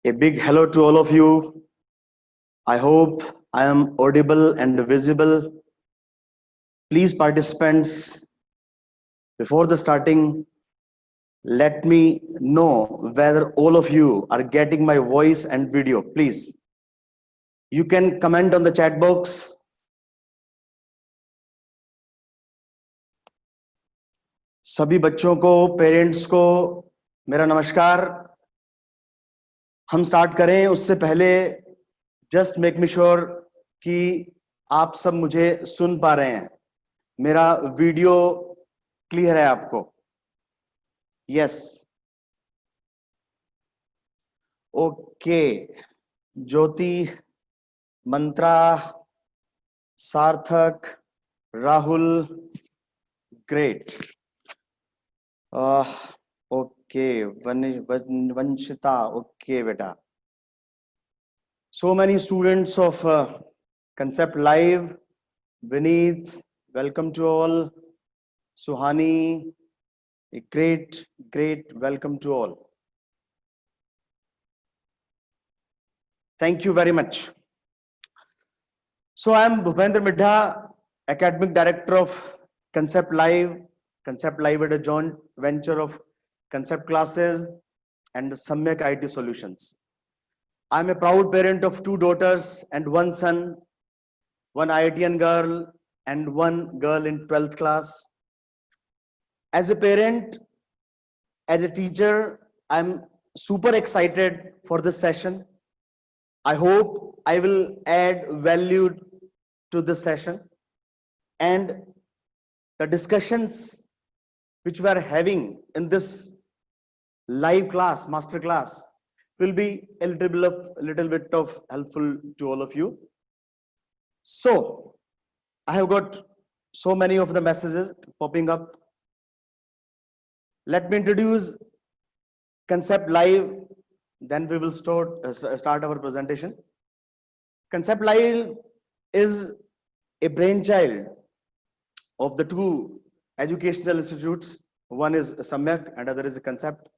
A big hello to all of you. I hope I am audible and visible. Please, participants, before the starting, let me know whether all of you are getting my voice and video. Please, you can comment on the chat box. सभी बच्चों को, parents को मेरा नमस्कार। हम start करें उससे पहले जस्ट मेक मी श्योर कि आप सब मुझे सुन पा रहे हैं, मेरा वीडियो क्लियर है आपको? Yes, okay. ज्योति, मंत्रा, सार्थक, Rahul, great. Okay, Vanshita, okay बेटा। So many students of Concept Live. Vineet, welcome to all. Suhani, a great welcome to all. Thank you very much. So I am Bhupendra Midha, Academic Director of Concept Live. Concept Live is a joint venture of Concept Classes and Samyak IT Solutions. I am a proud parent of 2 daughters and 1 son, 1 IITian girl and 1 girl in 12th class. As a parent, as a teacher, I'm super excited for this session. I hope I will add value to this session, and the discussions which we are having in this live class, master class, will be a little bit of helpful to all of you. So I have got so many of the messages popping up. Let me introduce Concept Live, then we will start our presentation. Concept Live is a brainchild of the 2 educational institutes. One is Samyak and other is a Concept.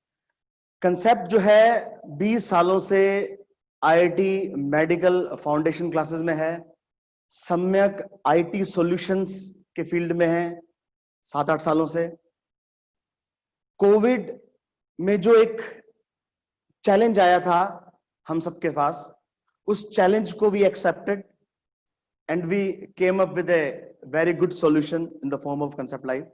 Concept जो है 20 सालों से IIT medical foundation classes में है, सम्यक IT solutions के field में है 7-8 सालों से। कोविड में जो एक चैलेंज आया था हम सबके पास, उस चैलेंज को we accepted and we came up with a very good solution in the form of Concept Live.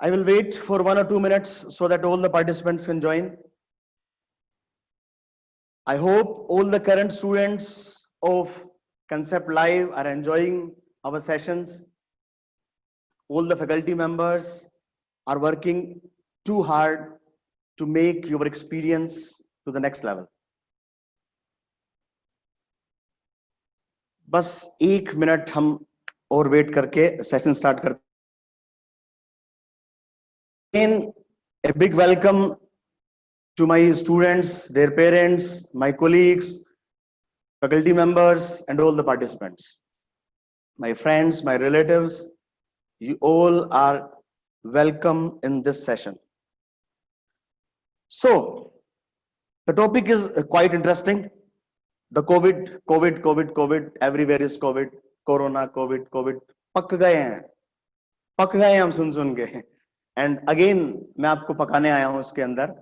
I will wait for 1 or 2 minutes so that all the participants can join. I hope all the current students of Concept Live are enjoying our sessions. All the faculty members are working too hard to make your experience to the next level. बस 1 minute हम और wait करके session start करते हैं. A big welcome to my students, their parents, my colleagues, faculty members, and all the participants. My friends, my relatives, you all are welcome in this session. So, the topic is quite interesting. The COVID, everywhere is COVID, Corona, COVID. पक गए हैं हम सुन के. And again, मैं आपको पकाने आया हूं उसके अंदर.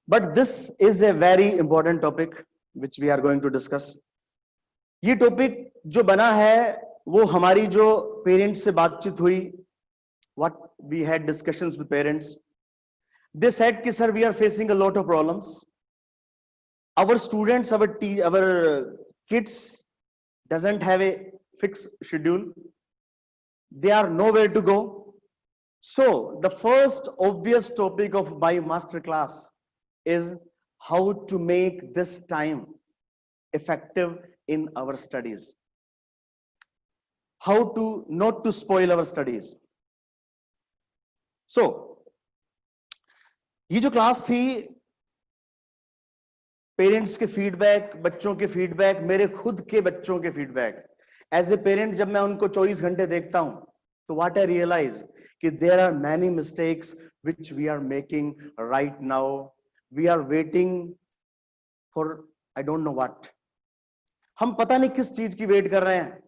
But this is a very important topic which we are going to discuss. ये टॉपिक जो बना है वो हमारी जो पेरेंट्स से बातचीत हुई, what we had discussions with parents. They said कि sir, we are facing a lot of problems. Our students, our kids doesn't have a fixed schedule. They are nowhere to go. So the first obvious topic of my master class is how to make this time effective in our studies. How to not to spoil our studies. So ये जो class थी, parents के feedback, बच्चों के feedback, मेरे खुद के बच्चों के फीडबैक. एज ए पेरेंट जब मैं उनको 24 घंटे देखता हूं तो व्हाट आई रियलाइज कि there are many mistakes which we are making right now. We are waiting for I don't know what. हम पता नहीं किस चीज की वेट कर रहे हैं।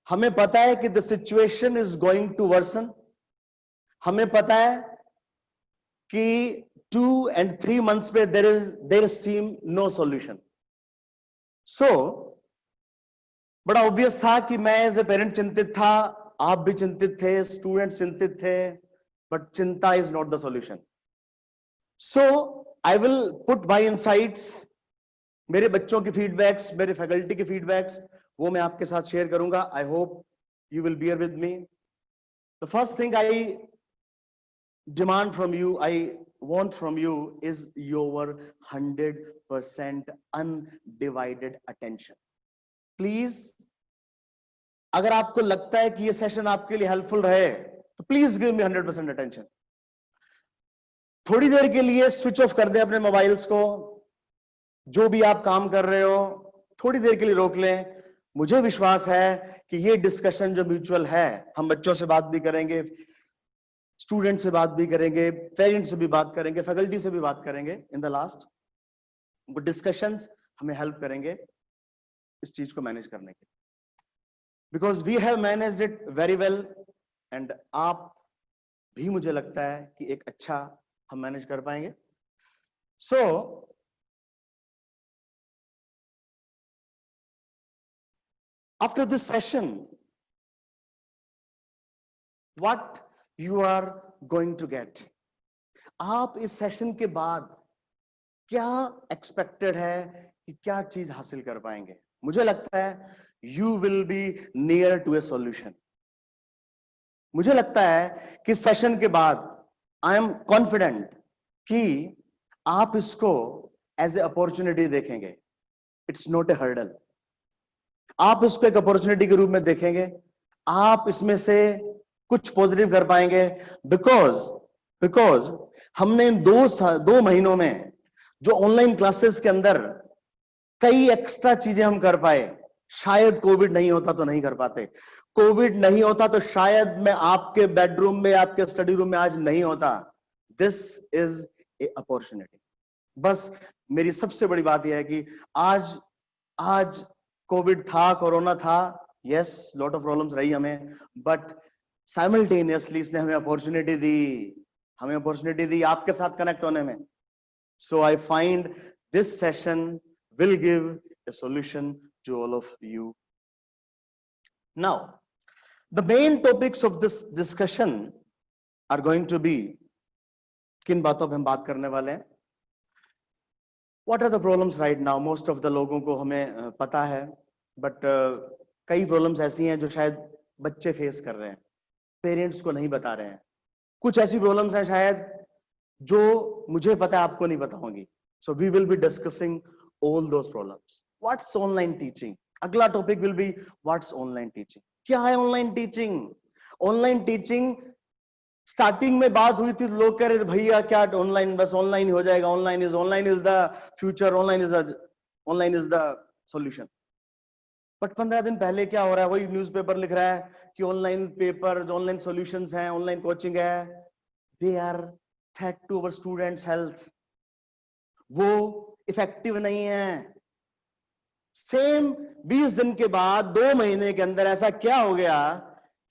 हमें पता है कि the situation is going to worsen. हमें पता है कि 2 and 3 months पे there seem no solution. So बड़ा ऑब्वियस था कि मैं एज ए पेरेंट चिंतित था, आप भी चिंतित थे, स्टूडेंट चिंतित थे, बट चिंता is not the solution. So I will put my insights, मेरे बच्चों की फीडबैक्स, मेरे फैकल्टी के फीडबैक्स, वो मैं आपके साथ शेयर करूंगा। I hope you will bear with me. The first thing I demand from you, I want from you is your 100% undivided attention. Please, अगर आपको लगता है कि ये सेशन आपके लिए हेल्पफुल रहे तो प्लीज गिव मी 100% अटेंशन। थोड़ी देर के लिए स्विच ऑफ कर दें अपने मोबाइल्स को, जो भी आप काम कर रहे हो थोड़ी देर के लिए रोक लें। मुझे विश्वास है कि ये डिस्कशन जो म्यूचुअल है, हम बच्चों से बात भी करेंगे, स्टूडेंट से बात भी करेंगे, पेरेंट्स से भी बात करेंगे, फैकल्टी से भी बात करेंगे इन द लास्ट, वो डिस्कशंस हमें हेल्प करेंगे इस चीज को मैनेज करने के, because we have managed it very well and आप भी, मुझे लगता है कि एक अच्छा हम मैनेज कर पाएंगे। So after this session what you are going to get, आप इस सेशन के बाद क्या एक्सपेक्टेड है कि क्या चीज हासिल कर पाएंगे? मुझे लगता है you will be near to a solution. मुझे लगता है कि सेशन के बाद आई एम कॉन्फिडेंट कि आप इसको एज ए अपॉर्चुनिटी देखेंगे। It's not a hurdle. आप इसको एक अपॉर्चुनिटी के रूप में देखेंगे, आप इसमें से कुछ पॉजिटिव कर पाएंगे, बिकॉज हमने इन 2 महीनों में जो ऑनलाइन क्लासेस के अंदर कई एक्स्ट्रा चीजें हम कर पाए, शायद कोविड नहीं होता तो नहीं कर पाते। कोविड नहीं होता तो शायद मैं आपके बेडरूम में, आपके स्टडी रूम में आज नहीं होता। This is a opportunity. बस मेरी सबसे बड़ी बात यह है कि आज कोविड था, कोरोना था, यस लॉट ऑफ प्रॉब्लम्स रही हमें, बट साइमल्टेनियसली इसने हमें अपॉर्चुनिटी दी आपके साथ कनेक्ट होने में। So I find this session will give a solution to all of you. Now, the main topics of this discussion are going to be, किन बातों पे हम बात करने वाले हैं? What are the problems right now? Most of the लोगों को हमें पता है, but कई problems ऐसी हैं जो शायद बच्चे फेस कर रहे हैं, पेरेंट्स को नहीं बता रहे हैं। कुछ ऐसी प्रॉब्लम्स हैं शायद जो मुझे पता है आपको नहीं पता होंगी। So we will be discussing all those problems. What's online teaching? अगला topic will be what's online teaching. क्या है online teaching? Online teaching starting में बात हुई थी, लोग कह रहे थे भैया क्या ऑनलाइन, बस ऑनलाइन ही हो जाएगा, online is the future, online is the solution. But 15 दिन पहले क्या हो रहा है? वही न्यूज़पेपर लिख रहा है कि ऑनलाइन पेपर, जो ऑनलाइन सॉल्यूशंस हैं, ऑनलाइन कोचिंग है, they are threat to our students health. वो इफेक्टिव नहीं है। सेम 20 दिन के बाद, 2 महीने के अंदर ऐसा क्या हो गया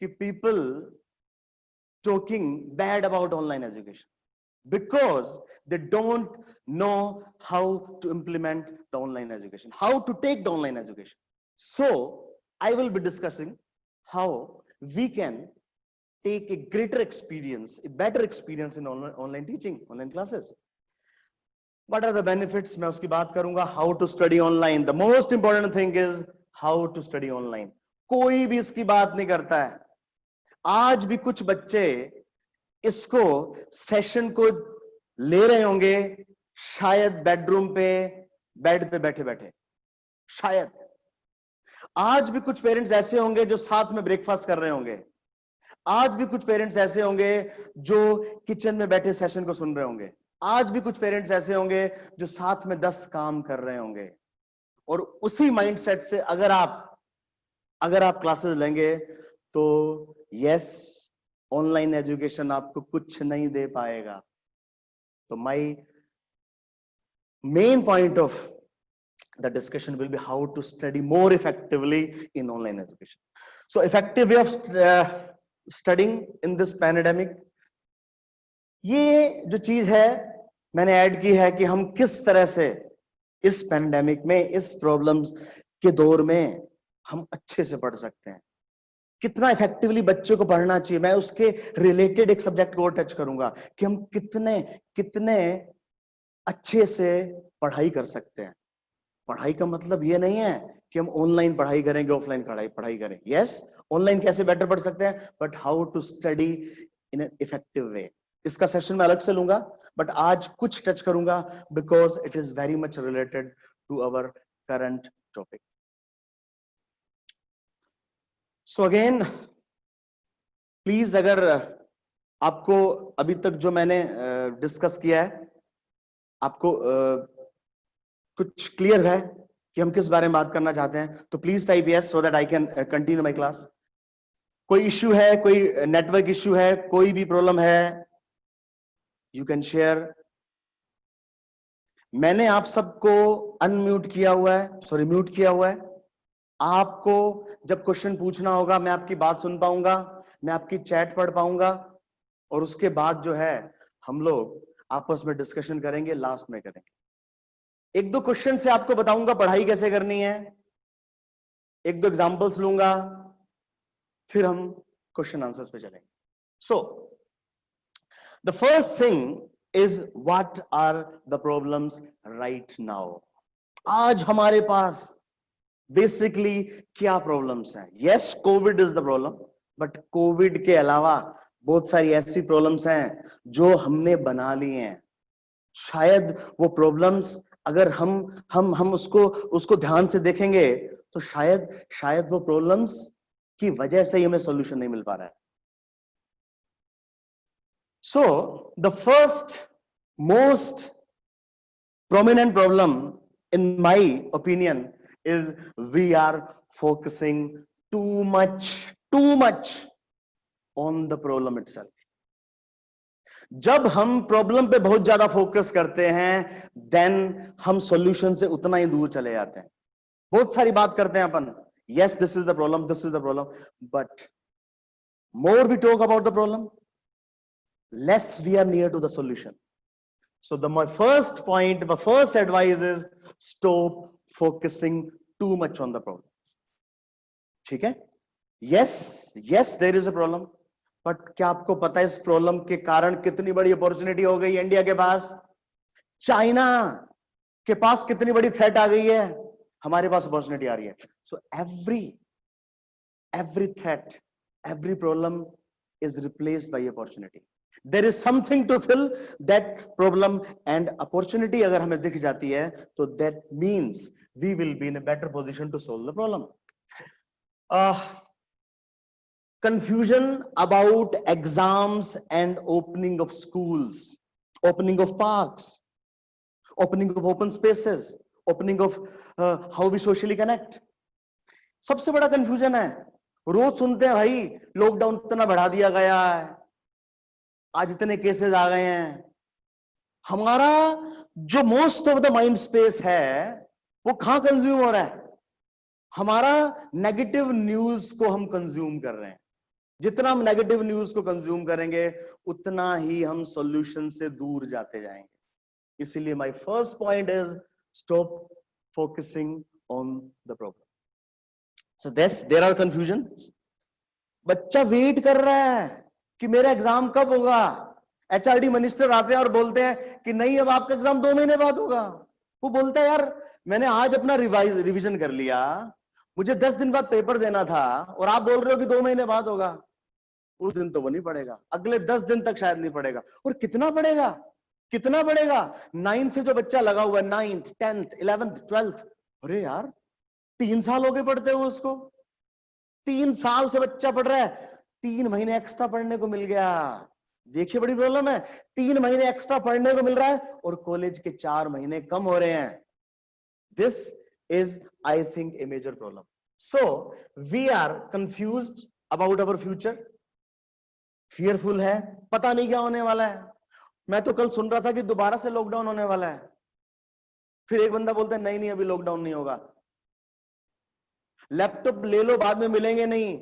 कि people talking bad about online education because they don't know how to implement the online education, how to take the online education. So I will be discussing how we can take a greater experience, a better experience in online teaching, online classes. What are the benefits? मैं उसकी बात करूंगा. How to study online. The most important thing is how to study online. कोई भी इसकी बात नहीं करता है. आज भी कुछ बच्चे इसको सेशन को ले रहे होंगे शायद बेडरूम पे, बेड पे बैठे बैठे, शायद आज भी कुछ पेरेंट्स ऐसे होंगे जो साथ में ब्रेकफास्ट कर रहे होंगे, आज भी कुछ पेरेंट्स ऐसे होंगे जो किचन में बैठे सेशन को सुन रहे होंगे, आज भी कुछ पेरेंट्स ऐसे होंगे जो साथ में 10 काम कर रहे होंगे। और उसी माइंडसेट से अगर आप क्लासेस लेंगे तो यस, ऑनलाइन एजुकेशन आपको कुछ नहीं दे पाएगा। तो my main point of The discussion will be how to study more effectively in online education. So effective way of studying in this pandemic. ये जो चीज है मैंने ऐड की है कि हम किस तरह से इस पैंडेमिक में, इस प्रॉब्लम्स के दौर में हम अच्छे से पढ़ सकते हैं, कितना इफेक्टिवली बच्चे को पढ़ना चाहिए। मैं उसके रिलेटेड एक सब्जेक्ट को टच करूंगा कि हम कितने कितने अच्छे से पढ़ाई कर सकते हैं। पढ़ाई का मतलब ये नहीं है कि हम ऑनलाइन पढ़ाई करेंगे, ऑफलाइन पढ़ाई करें। यस, ऑनलाइन कैसे बेटर पढ़ सकते हैं, but how to study in an effective way. इसका सेशन मैं अलग से लूंगा, बट आज कुछ टच करूंगा because it is very much related to our current topic. So again please, अगर आपको अभी तक जो मैंने डिस्कस किया है आपको कुछ क्लियर है कि हम किस बारे में बात करना चाहते हैं, तो please type yes so that I can continue my class. कोई इश्यू है, कोई नेटवर्क इश्यू है, कोई भी प्रॉब्लम है, यू कैन शेयर। मैंने आप सबको अनम्यूट किया हुआ है, सॉरी म्यूट किया हुआ है। आपको जब क्वेश्चन पूछना होगा मैं आपकी बात सुन पाऊंगा, मैं आपकी चैट पढ़ पाऊंगा, और उसके बाद जो है हम लोग आपस में डिस्कशन करेंगे, लास्ट में करेंगे। एक दो क्वेश्चन से आपको बताऊंगा पढ़ाई कैसे करनी है, एक दो एग्जांपल्स लूंगा, फिर हम क्वेश्चन आंसर्स पे चलेंगे। So the first thing is what are the problems right now. आज हमारे पास बेसिकली क्या प्रॉब्लम्स हैं? Yes, COVID is the problem, but COVID के अलावा बहुत सारी ऐसी प्रॉब्लम्स हैं जो हमने बना ली हैं। शायद वो प्रॉब्लम्स अगर हम उसको ध्यान से देखेंगे तो शायद वो प्रॉब्लम्स की वजह से ही हमें सॉल्यूशन नहीं मिल पा रहा है। सो the first most prominent problem in my opinion is we are focusing too much on the problem itself. जब हम प्रॉब्लम पे बहुत ज्यादा फोकस करते हैं देन हम सॉल्यूशन से उतना ही दूर चले जाते हैं। बहुत सारी बात करते हैं अपन, yes this is the problem, this is the problem, but more we talk about the problem, less we are near to the solution. So my first point, my first advice is stop focusing too much on the problems. ठीक है? Yes, there is a problem. But क्या आपको पता है इस problem के कारण कितनी बड़ी अपॉर्चुनिटी हो गई इंडिया के पास? चाइना के पास कितनी बड़ी थ्रेट आ गई है, हमारे पास अपॉर्चुनिटी आ रही है. So every threat, every problem is replaced by opportunity. There is something to fill that problem, and opportunity अगर हमें दिख जाती है तो that means we will be in a better position to solve the problem. Confusion about exams and opening of schools, opening of parks, opening of open spaces, opening of how we socially connect. सबसे बड़ा confusion है. रोज सुनते हैं भाई lockdown इतना बढ़ा दिया गया है, आज इतने केसेस आ गए हैं. हमारा जो most of the mind space है वो कहां कंज्यूम हो रहा है? हमारा नेगेटिव न्यूज को हम कंज्यूम कर रहे हैं. जितना हम नेगेटिव न्यूज को कंज्यूम करेंगे उतना ही हम सॉल्यूशन से दूर जाते जाएंगे. इसीलिए my first point is stop focusing on the problem. So there are confusions. बच्चा वेट कर रहा है कि मेरा एग्जाम कब होगा. एचआरडी मिनिस्टर आते हैं और बोलते हैं कि नहीं अब आपका एग्जाम 2 महीने बाद होगा. वो बोलता है यार मैंने आज अपना रिवीजन कर लिया, मुझे 10 दिन बाद पेपर देना था और आप बोल रहे हो कि 2 महीने बाद होगा. उस दिन तो वो नहीं पड़ेगा, अगले 10 दिन तक शायद नहीं पड़ेगा. और कितना पड़ेगा, कितना पड़ेगा? 9th से जो बच्चा लगा हुआ है, 9th 10th 11th 12th, अरे यार 3 साल हो गए पढ़ते हुए उसको. 3 साल से बच्चा पढ़ रहा है, 3 महीने एक्स्ट्रा पढ़ने को मिल गया. देखिए बड़ी प्रॉब्लम है. 3 महीने एक्स्ट्रा पढ़ने को मिल रहा है और कॉलेज के 4 महीने कम हो रहे हैं. This is I think a major problem. So we are confused about our future. Fearful है, पता नहीं क्या होने वाला है. मैं तो कल सुन रहा था कि दोबारा से लॉकडाउन होने वाला है. फिर एक बंदा बोलता है नहीं नहीं अभी लॉकडाउन नहीं होगा। लैपटॉप ले लो, बाद में मिलेंगे नहीं।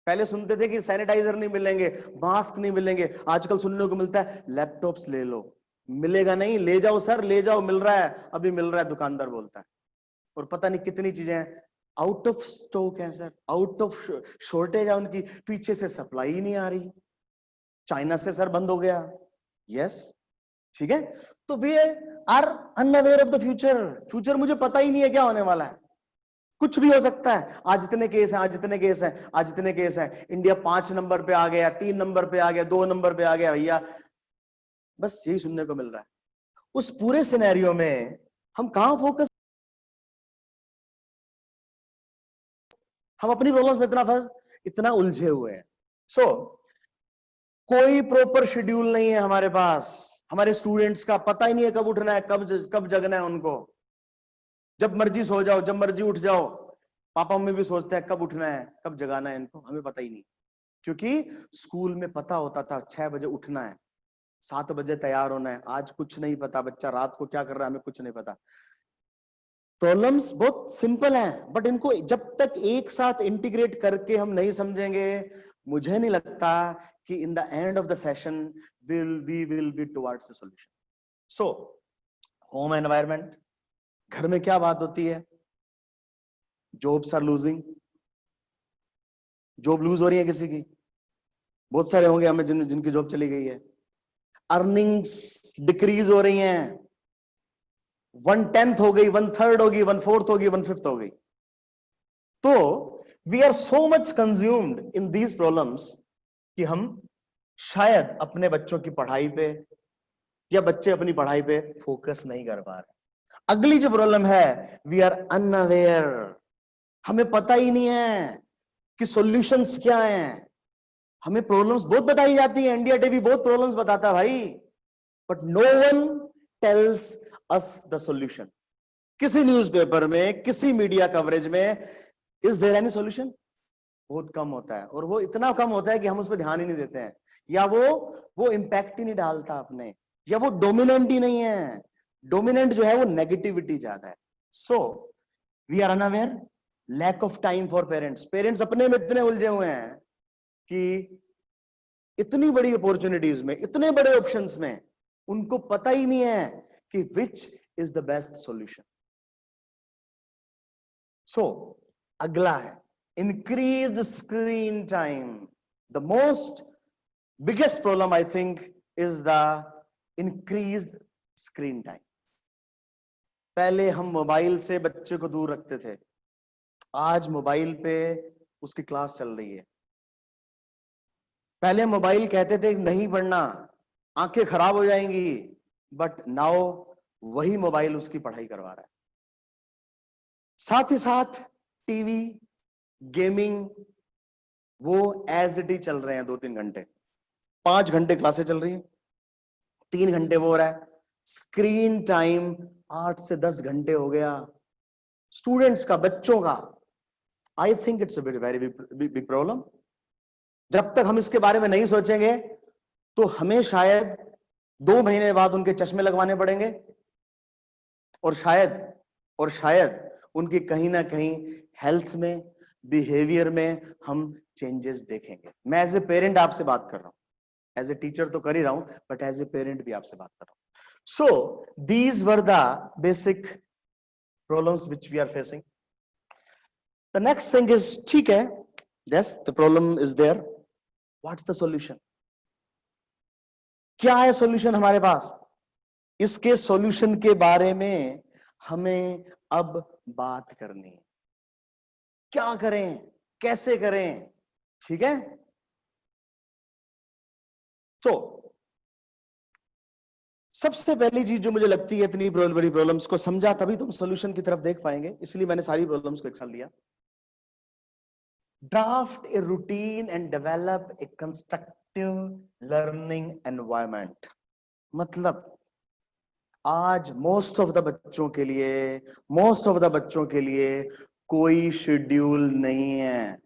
पहले सुनते थे कि सैनिटाइजर नहीं मिलेंगे, मास्क नहीं मिलेंगे, आजकल सुनने को मिलता है लैपटॉप्स ले लो। मिलेगा नहीं, ले जाओ सर ले जाओ, मिल रहा है, अभी मिल रहा है, दुकानदार बोलता है। और पता नहीं कितनी चीजें आउट ऑफ स्टॉक है सर, आउट ऑफ शॉर्टेज है उनकी, पीछे से सप्लाई ही नहीं आ रही, चाइना से सर बंद हो गया। यस, ठीक है। तो we are unaware of the future. Future मुझे पता ही नहीं है क्या होने वाला है, कुछ भी हो सकता है। आज इतने केस हैं, आज इतने केस हैं, आज इतने केस हैं, इंडिया 5 नंबर पे आ गया, 3 नंबर पे आ गया, 2 नंबर पे आ गया भैया, बस यही सुनने को मिल रहा है। उस पूरे सिनेरियो में हम कहां फोकस, हम अपनी प्रॉब्लम्स में इतना उलझे हुए हैं। सो कोई प्रॉपर शेड्यूल नहीं है हमारे पास। हमारे स्टूडेंट्स का पता ही नहीं है कब उठना है, कब जगना है उनको। जब मर्जी सो जाओ, जब मर्जी उठ जाओ। पापा मम्मी भी सोचते हैं कब उठना है, कब जगाना है इनको, हमें पता ही नहीं। क्योंकि स्कूल में पता होता था 6 बजे उठना है, 7 बजे तैयार होना है। आज कुछ नहीं पता, बच्चा रात को क्या कर रहा है हमें कुछ नहीं पता। प्रॉब्लम्स बहुत सिंपल हैं, बट इनको जब तक एक साथ इंटीग्रेट करके हम नहीं समझेंगे, मुझे नहीं लगता कि in the end of the session we will be towards the solution. So home environment, घर में क्या बात होती है, jobs are losing, job lose हो रही है किसी की, बहुत सारे होंगे हमें जिनकी जॉब चली गई है। अर्निंग्स डिक्रीज हो रही हैं, 1/10 हो गई, 1/3 होगी, 1/4 होगी, 1/5 हो गई। तो we are so much consumed in these problems कि हम शायद अपने बच्चों की पढ़ाई पे या बच्चे अपनी पढ़ाई पे फोकस नहीं कर पा रहे। अगली जो प्रॉब्लम है, वी आर अनअवेयर, हमें पता ही नहीं है कि सॉल्यूशंस क्या हैं। हमें प्रॉब्लम्स बहुत बताई जाती है, इंडिया टीवी बहुत प्रॉब्लम्स बताता है भाई, but no one tells us the solution. किसी न्यूज़पेपर में, किसी मीडिया कवरेज में इज देयर एनी सॉल्यूशन? बहुत कम होता है, और वो इतना कम होता है कि हम उस पर ध्यान ही नहीं देते हैं, या वो इंपैक्ट ही नहीं डालता अपने, या वो डोमिनेंट ही नहीं है। डोमिनेंट जो है वो नेगेटिविटी ज्यादा है। So we are unaware, lack of time for parents. Parents अपने में इतने उलझे हुए हैं कि इतनी बड़ी अपॉर्चुनिटीज में, इतने बड़े ऑप्शंस में उनको पता ही नहीं है कि which is the best solution. So अगला है increase the screen time. The most biggest problem I think is the increased screen time. पहले हम मोबाइल से बच्चे को दूर रखते थे, आज मोबाइल पे उसकी क्लास चल रही है। पहले मोबाइल कहते थे नहीं पढ़ना, आंखें खराब हो जाएंगी, बट नाउ वही मोबाइल उसकी पढ़ाई करवा रहा है। साथ ही साथ टीवी, गेमिंग, वो एज इट ही चल रहे हैं 2-3 घंटे, 5 घंटे क्लासें चल रही हैं, 3 घंटे वो हो रहा है। स्क्रीन टाइम 8 से 10 घंटे हो गया स्टूडेंट्स का, बच्चों का। I think it's a very big problem. जब तक हम इसके बारे में नहीं सोचेंगे तो हमें शायद 2 महीने बाद उनके चश्मे लगवाने पड़ेंगे, और शायद उनकी कहीं ना कहीं हेल्थ में, बिहेवियर में हम चेंजेस देखेंगे। मैं एज ए पेरेंट आपसे बात कर रहा हूं, एज ए टीचर तो कर ही रहा हूं, बट एज ए पेरेंट भी आपसे बात कर रहा हूं। So these were the basic problems which we are facing. The next thing is, ठीक है, yes the problem is there, what's the solution? क्या है सॉल्यूशन हमारे पास? इसके सॉल्यूशन के बारे में हमें अब बात करनी है। क्या करें, कैसे करें, ठीक है? तो सबसे पहली चीज जो मुझे लगती है, इतनी बड़ी प्रॉब्लम्स को समझा तभी तुम सॉल्यूशन की तरफ देख पाएंगे, इसलिए मैंने सारी प्रॉब्लम्स को एक साथ लिया। Draft a routine and develop a constructive learning environment. मतलब आज मोस्ट ऑफ द बच्चों के लिए कोई शेड्यूल नहीं है।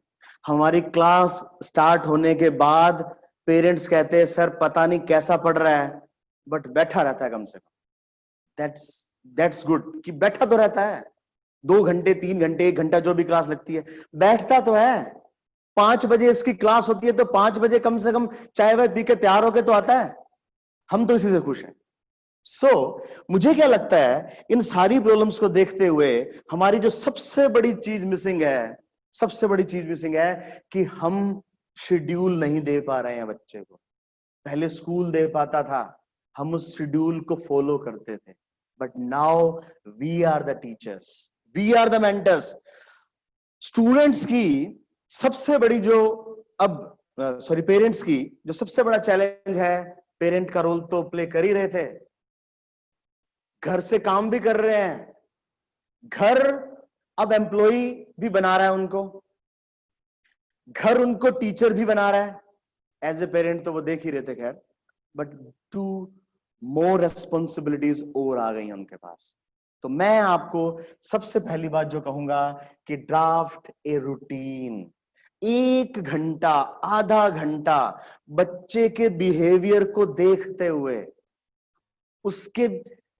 हमारी क्लास स्टार्ट होने के बाद पेरेंट्स कहते हैं सर पता नहीं कैसा पढ़ रहा है, बट बैठा रहता है कम से कम। दैट्स दैट्स गुड कि बैठा तो रहता है, 2 घंटे 3 घंटे 1 घंटा जो भी क्लास लगती है बैठता तो है। 5 बजे इसकी क्लास होती है तो 5 बजे कम से कम चाय वाय पी के तैयार होके तो आता है। हम तो इसी से खुश हैं। मुझे क्या लगता है, इन सारी प्रॉब्लम्स को देखते हुए हमारी जो सबसे बड़ी चीज मिसिंग है, सबसे बड़ी चीज मिसिंग है कि हम शेड्यूल नहीं दे पा रहे हैं बच्चे को। पहले स्कूल दे पाता था, हम उस शेड्यूल को फॉलो करते थे, but now we are the teachers, we are the mentors. Students की सबसे बड़ी जो अब सॉरी पेरेंट्स की जो सबसे बड़ा चैलेंज है, पेरेंट का रोल तो प्ले कर ही रहे थे, घर से काम भी कर रहे हैं, घर अब एम्प्लॉय भी बना रहा है उनको, घर उनको टीचर भी बना रहा है। एज ए पेरेंट तो वो देख ही रहे थे खैर, बट 2 मोर रेस्पॉन्सिबिलिटीज और आ गई उनके पास। तो मैं आपको सबसे पहली बात जो कहूंगा कि ड्राफ्ट ए रूटीन। 1 घंटा आधा घंटा बच्चे के बिहेवियर को देखते हुए, उसके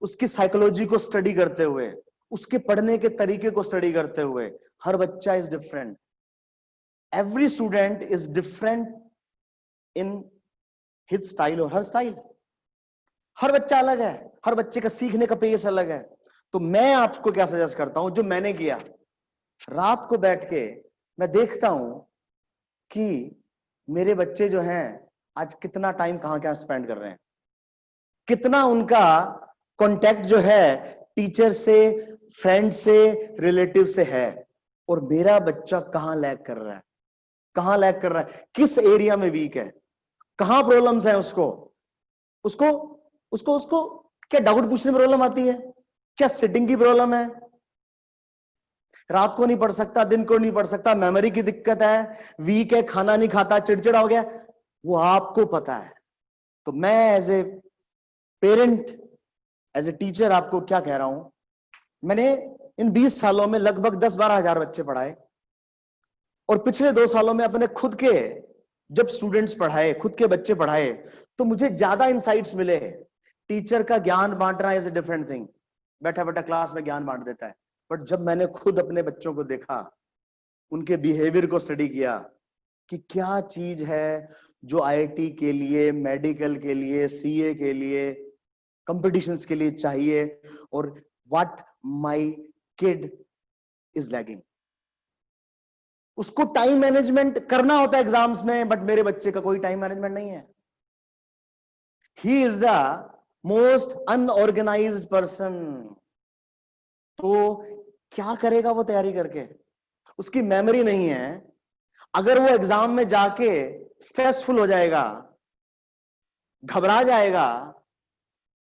उसकी साइकोलॉजी को स्टडी करते हुए, उसके पढ़ने के तरीके को स्टडी करते हुए, हर बच्चा is different, every student is different in his style, और हर बच्चा अलग है, हर बच्चे का सीखने का पेस अलग है। तो मैं आपको क्या सजेस्ट करता हूं, जो मैंने किया, रात को बैठ के मैं देखता हूं कि मेरे बच्चे जो हैं आज कितना टाइम कहां क्या स्पेंड कर रहे हैं, कितना उनका कांटेक्ट जो है टीचर से, फ्रेंड से, रिलेटिव से है, और मेरा बच्चा कहां लैग कर रहा है, कहां लैग कर रहा है, किस एरिया में वीक है, कहां प्रॉब्लम्स है उसको उसको उसको उसको क्या डाउट पूछने में प्रॉब्लम आती है, क्या सिटिंग की प्रॉब्लम है, रात को नहीं पढ़ सकता, दिन को नहीं पढ़ सकता, मेमोरी की दिक्कत है, वीक है, खाना नहीं खाता, चिड़चिड़ा हो गया, वो आपको पता है। तो मैं as a parent, as a teacher आपको क्या कह रहा हूं, मैंने इन 20 सालों में लगभग 10-12 हजार बच्चे पढ़ाए, और पिछले 2 सालों में अपने खुद के जब स्टूडेंट्स पढ़ाए, खुद के बच्चे पढ़ाए, तो मुझे ज्यादा इंसाइट्स मिले। टीचर का ज्ञान बांटना इज ए डिफरेंट थिंग, बैठा बैठा क्लास में ज्ञान बांट देता है, बट जब मैंने खुद अपने बच्चों को देखा, उनके बिहेवियर को स्टडी किया कि क्या चीज है जो आईआईटी के लिए, मेडिकल के लिए, सीए के लिए, कंपटीशंस के लिए चाहिए, और what my kid is lagging, उसको टाइम मैनेजमेंट करना होता है एग्जाम्स में, बट मेरे बच्चे का कोई टाइम मैनेजमेंट नहीं है। He is the most unorganised person. तो क्या करेगा वो तैयारी करके, उसकी मेमोरी नहीं है, अगर वो एग्जाम में जाके स्ट्रेसफुल हो जाएगा, घबरा जाएगा,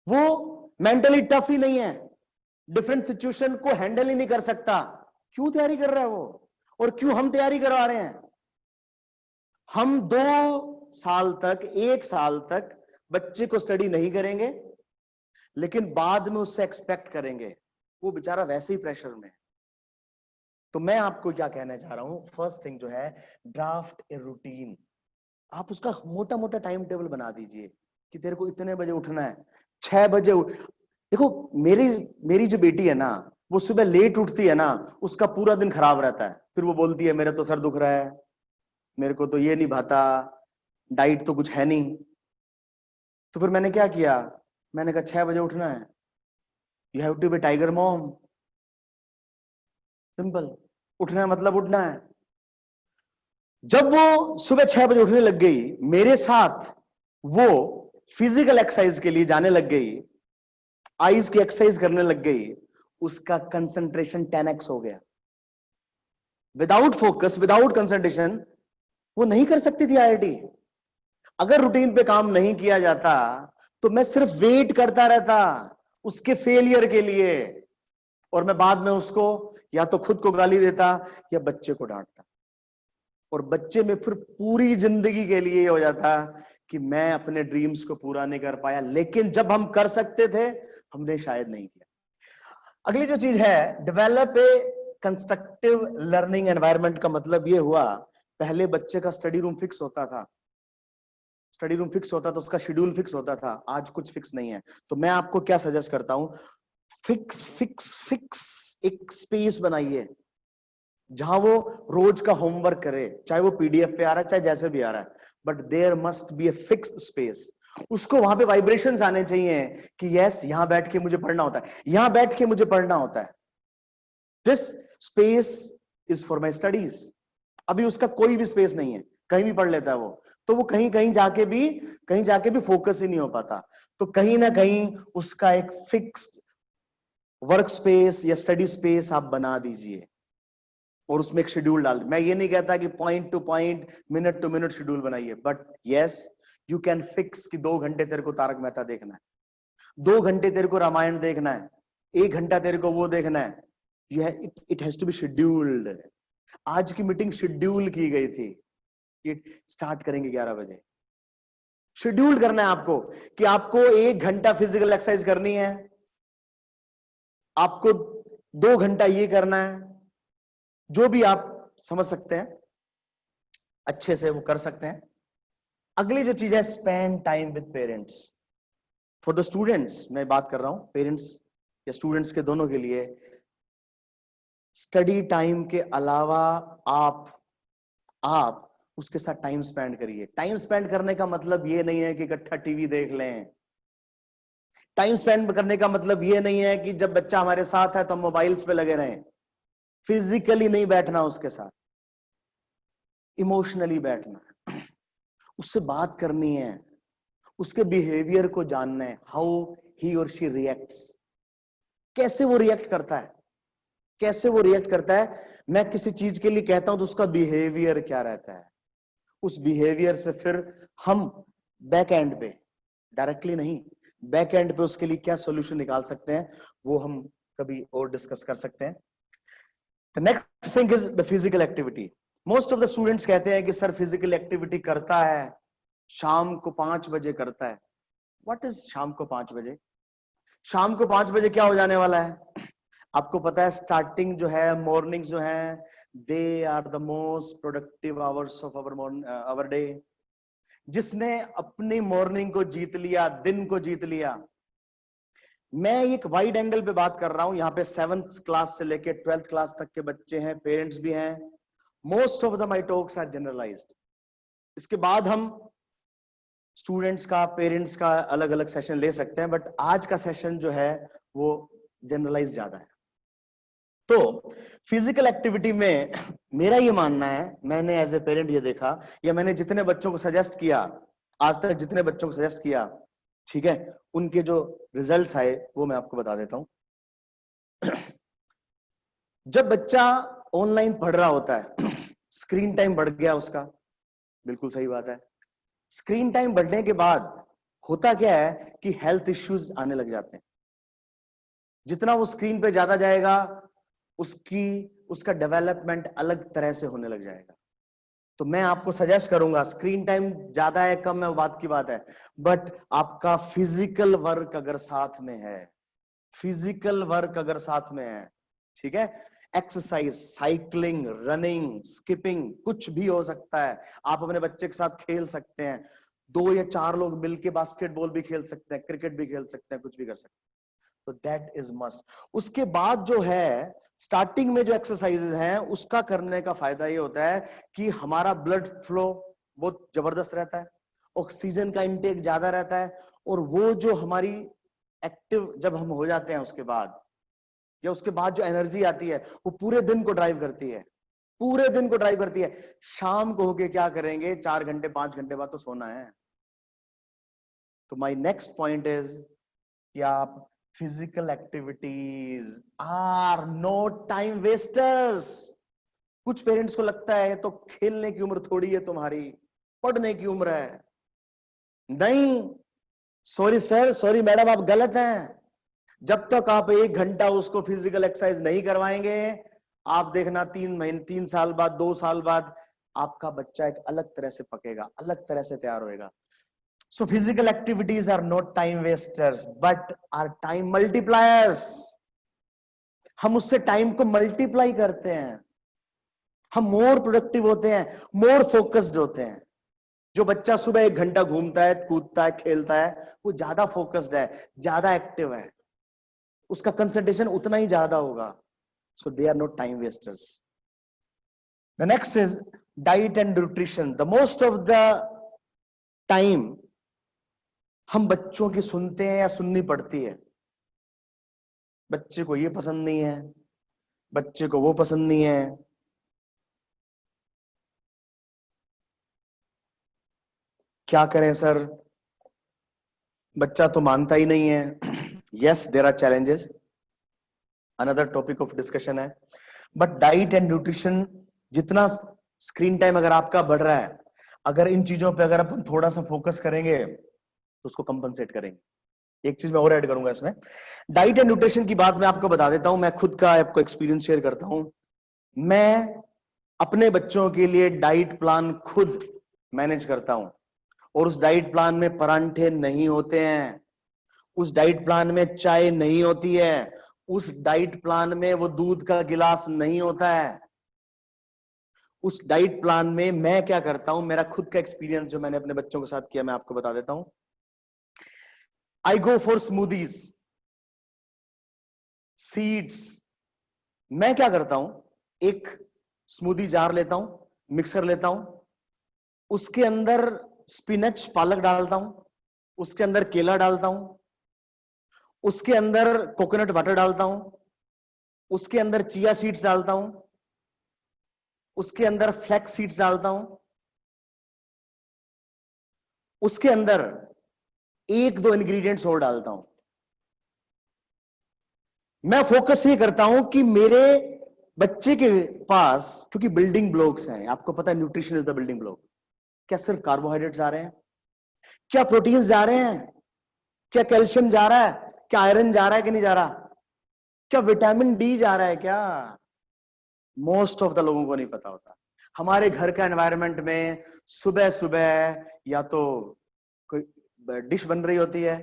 वो मेंटली टफ ही नहीं है, डिफरेंट सिचुएशन को हैंडल ही नहीं कर सकता, क्यों तैयारी कर रहा है वो, और क्यों हम तैयारी करवा रहे हैं। हम 2 साल तक, 1 साल तक बच्चे को स्टडी नहीं करेंगे, लेकिन बाद में उससे एक्सपेक्ट करेंगे, वो बेचारा वैसे ही प्रेशर में है। तो मैं आपको क्या कहना चाह रहा हूं, फर्स्ट थिंग जो है, ड्राफ्ट ए रूटीन। आप उसका मोटा मोटा टाइम टेबल बना दीजिए कि तेरे को इतने बजे उठना है, 6 बजे देखो, मेरी मेरी जो बेटी है ना, वो सुबह लेट उठती है ना, उसका पूरा दिन खराब रहता है, फिर वो बोलती है मेरा तो सर दुख रहा है, मेरे को तो ये नहीं भाता, डाइट तो कुछ है नहीं। तो फिर मैंने क्या किया, मैंने कहा 6 बजे उठना है, you have to be tiger mom, simple, उठना है मतलब उठना है। जब वो सुबह 6 बजे उठने लग गई, मेरे साथ वो फिजिकल एक्सरसाइज के लिए जाने लग गई, आईज की एक्सरसाइज करने लग गई, उसका कंसंट्रेशन 10x हो गया। विदाउट फोकस, विदाउट कंसंट्रेशन वो नहीं कर सकती थी आईआईटी। अगर रूटीन पे काम नहीं किया जाता तो मैं सिर्फ वेट करता रहता उसके फेलियर के लिए, और मैं बाद में उसको या तो खुद को गाली देता या बच्चे को डांटता, और बच्चे में फिर पूरी जिंदगी के लिए हो जाता कि मैं अपने ड्रीम्स को पूरा नहीं कर पाया, लेकिन जब हम कर सकते थे हमने शायद नहीं किया। अगली जो चीज है, develop a constructive learning environment का मतलब ये हुआ, पहले बच्चे का स्टडी रूम फिक्स होता था, स्टडी रूम फिक्स होता था, उसका शेड्यूल फिक्स होता था, आज कुछ फिक्स नहीं है। तो मैं आपको क्या सजेस्ट करता हूं, फिक्स एक स्पेस बनाइए जहां वो रोज का होमवर्क करे, चाहे वो पीडीएफ पे आ रहा है चाहे जैसे भी आ रहा है, but there must be a fixed space. उसको वहां पे वाइब्रेशंस आने चाहिए कि यस यहां बैठ के मुझे पढ़ना होता है, यहां बैठ के मुझे पढ़ना होता है, this space is for my studies. अभी उसका कोई भी स्पेस नहीं है, कहीं भी पढ़ लेता है वो, तो वो कहीं कहीं जाके भी फोकस ही नहीं हो पाता। तो कहीं ना कहीं उसका एक फिक्स्ड वर्क स्पेस या स्टडी स्पेस आप बना दीजिए और उसमें एक शेड्यूल डाल दीजिए। मैं ये नहीं कहता कि point to point minute to minute schedule बनाइए, but yes you can fix कि 2 घंटे तेरे को तारक मेहता देखना है, 2 घंटे तेरे को रामायण देखना है, 1 घंटा तेरे को वो देखना है। It has to be scheduled. आज की मीटिंग शेड्यूल की गई थी कि स्टार्ट करेंगे 11 बजे। शेड्यूल करना है आपको कि आपको 1 घंटा फिजिकल एक्सरसाइज करनी है, आपको 2 घंटा ये करना है, जो भी आप समझ सकते हैं अच्छे से वो कर सकते हैं। अगली जो चीज है, spend time with parents. For the students मैं बात कर रहा हूं, पेरेंट्स या स्टूडेंट्स के दोनों के लिए, स्टडी टाइम के अलावा आप उसके साथ टाइम स्पेंड करिए। टाइम स्पेंड करने का मतलब ये नहीं है कि इकट्ठा टीवी देख लें। टाइम स्पेंड करने का मतलब ये नहीं है कि जब बच्चा हमारे साथ है तो हम मोबाइल्स पे लगे रहें। फिजिकली नहीं बैठना उसके साथ, इमोशनली बैठना, उससे बात करनी है, उसके बिहेवियर को जानना है, हाउ ही और शी रिएक्ट्स, कैसे वो रिएक्ट करता है, कैसे वो रिएक्ट करता है। मैं किसी चीज के लिए कहता हूं तो उसका बिहेवियर क्या रहता है, उस बिहेवियर से फिर हम बैक एंड पे, डायरेक्टली नहीं, बैक एंड पे उसके लिए क्या सॉल्यूशन निकाल सकते हैं, वो हम कभी और डिस्कस कर सकते हैं। The next thing is the physical activity. Most of the students कहते हैं कि सर फिजिकल एक्टिविटी करता है, शाम को 5 बजे करता है। व्हाट इज शाम को 5 बजे? शाम को 5 बजे क्या हो जाने वाला है आपको पता है? स्टार्टिंग जो है, मॉर्निंग जो है, they are the most productive hours of our day. जिसने अपनी मॉर्निंग को जीत लिया, दिन को जीत लिया, मैं एक वाइड एंगल पे बात कर रहा हूं, यहाँ पे 7th क्लास से लेके 12th क्लास तक के बच्चे हैं, पेरेंट्स भी हैं। Most of the my talks are generalized. इसके बाद हम स्टूडेंट्स का, पेरेंट्स का अलग अलग सेशन ले सकते हैं, बट आज का सेशन जो है वो जनरलाइज ज्यादा है। तो फिजिकल एक्टिविटी में मेरा ये मानना है, मैंने एज ए पेरेंट ये देखा, या मैंने जितने बच्चों को सजेस्ट किया आज तक, जितने बच्चों को सजेस्ट किया, ठीक है, उनके जो रिजल्ट्स आए वो मैं आपको बता देता हूं। जब बच्चा ऑनलाइन पढ़ रहा होता है, स्क्रीन टाइम बढ़ गया उसका, बिल्कुल सही बात है। स्क्रीन टाइम बढ़ने के बाद होता क्या है कि हेल्थ इश्यूज आने लग जाते हैं। जितना वो स्क्रीन पे ज्यादा जाएगा, उसका डेवलपमेंट अलग तरह से होने लग जाएगा। तो मैं आपको सजेस्ट करूंगा, स्क्रीन टाइम ज्यादा है कम है वो बात की बात है, बट आपका फिजिकल वर्क अगर साथ में है, फिजिकल वर्क अगर साथ में है, ठीक है, एक्सरसाइज, साइकिलिंग, रनिंग, स्किपिंग, कुछ भी हो सकता है। आप अपने बच्चे के साथ खेल सकते हैं, 2 या 4 लोग मिलके बास्केटबॉल भी खेल सकते हैं, क्रिकेट भी खेल सकते हैं, कुछ भी कर सकते हैं। तो दैट इज मस्ट। उसके बाद जो है, स्टार्टिंग में जो एक्सरसाइजेज हैं उसका करने का फायदा ये होता है कि हमारा ब्लड फ्लो बहुत जबरदस्त रहता है, ऑक्सीजन का इंटेक ज्यादा रहता है, और वो जो हमारी एक्टिव जब हम हो जाते हैं उसके बाद, या उसके बाद जो एनर्जी आती है वो पूरे दिन को ड्राइव करती है, पूरे दिन को ड्राइव करती है। शाम को होके क्या करेंगे, 4 घंटे 5 घंटे बाद तो सोना है। तो माय नेक्स्ट पॉइंट इज कि आप physical activities are not time wasters. कुछ पेरेंट्स को लगता है तो खेलने की उम्र थोड़ी है तुम्हारी, पढ़ने की उम्र है। नहीं, सॉरी सर, सॉरी मैडम, आप गलत हैं। जब तक आप 1 घंटा उसको फिजिकल एक्सरसाइज नहीं करवाएंगे, आप देखना 3 महीने, 3 साल बाद, 2 साल बाद आपका बच्चा एक अलग तरह से पकेगा, अलग तरह से तैयार होएगा। So physical activities are not time wasters, but are time multipliers. हम उससे टाइम को मल्टीप्लाई करते हैं, हम मोर प्रोडक्टिव होते हैं, मोर फोकस्ड होते हैं। जो बच्चा सुबह 1 घंटा घूमता है, कूदता है, खेलता है, वो ज्यादा फोकस्ड है, ज्यादा एक्टिव है। उसका कंसंट्रेशन उतना ही ज्यादा होगा. So they are not time wasters. The next is diet and nutrition. The most of the time हम बच्चों की सुनते हैं या सुननी पड़ती है. बच्चे को ये पसंद नहीं है, बच्चे को वो पसंद नहीं है. क्या करें सर, बच्चा तो मानता ही नहीं है. Yes, there are challenges, another topic of discussion है. बट डाइट एंड न्यूट्रिशन, जितना स्क्रीन टाइम अगर आपका बढ़ रहा है, अगर इन चीजों पे अगर अपन थोड़ा सा फोकस करेंगे तो उसको कंपनसेट करेंगे. एक चीज मैं और ऐड करूंगा इसमें. डाइट एंड न्यूट्रिशन की बात मैं आपको बता देता हूं. मैं खुद का आपको एक्सपीरियंस शेयर करता हूं. मैं अपने बच्चों के लिए डाइट प्लान खुद मैनेज करता हूं, और उस डाइट प्लान में परांठे नहीं होते हैं, उस डाइट प्लान में चाय नहीं होती है, उस डाइट प्लान में वो दूध का गिलास नहीं होता है. उस डाइट प्लान में मैं क्या करता हूं, मेरा खुद का एक्सपीरियंस जो मैंने अपने बच्चों के साथ किया, मैं आपको बता देता हूं. आई गो फॉर स्मूदीज, सीड्स. मैं क्या करता हूं, एक स्मूदी जार लेता हूं, मिक्सर लेता हूं, उसके अंदर स्पिनच पालक डालता हूं, उसके अंदर केला डालता हूं, उसके अंदर कोकोनट वाटर डालता हूं, उसके अंदर चिया सीड्स डालता हूं, उसके अंदर फ्लैक्स सीड्स डालता हूं, उसके अंदर एक दो इंग्रेडिएंट्स और डालता हूं. मैं फोकस ये करता हूं कि मेरे बच्चे के पास, क्योंकि बिल्डिंग ब्लॉक्स हैं, आपको पता है nutrition is the building block. क्या सिर्फ कार्बोहाइड्रेट्स जा रहे हैं? क्या प्रोटीन्स जा रहे हैं? क्या कैल्शियम जा रहा है? क्या आयरन जा रहा है कि नहीं जा रहा? क्या विटामिन डी जा रहा है? क्या मोस्ट ऑफ द लोगों को नहीं पता होता. हमारे घर का एनवायरनमेंट में सुबह सुबह या तो कोई डिश बन रही होती है,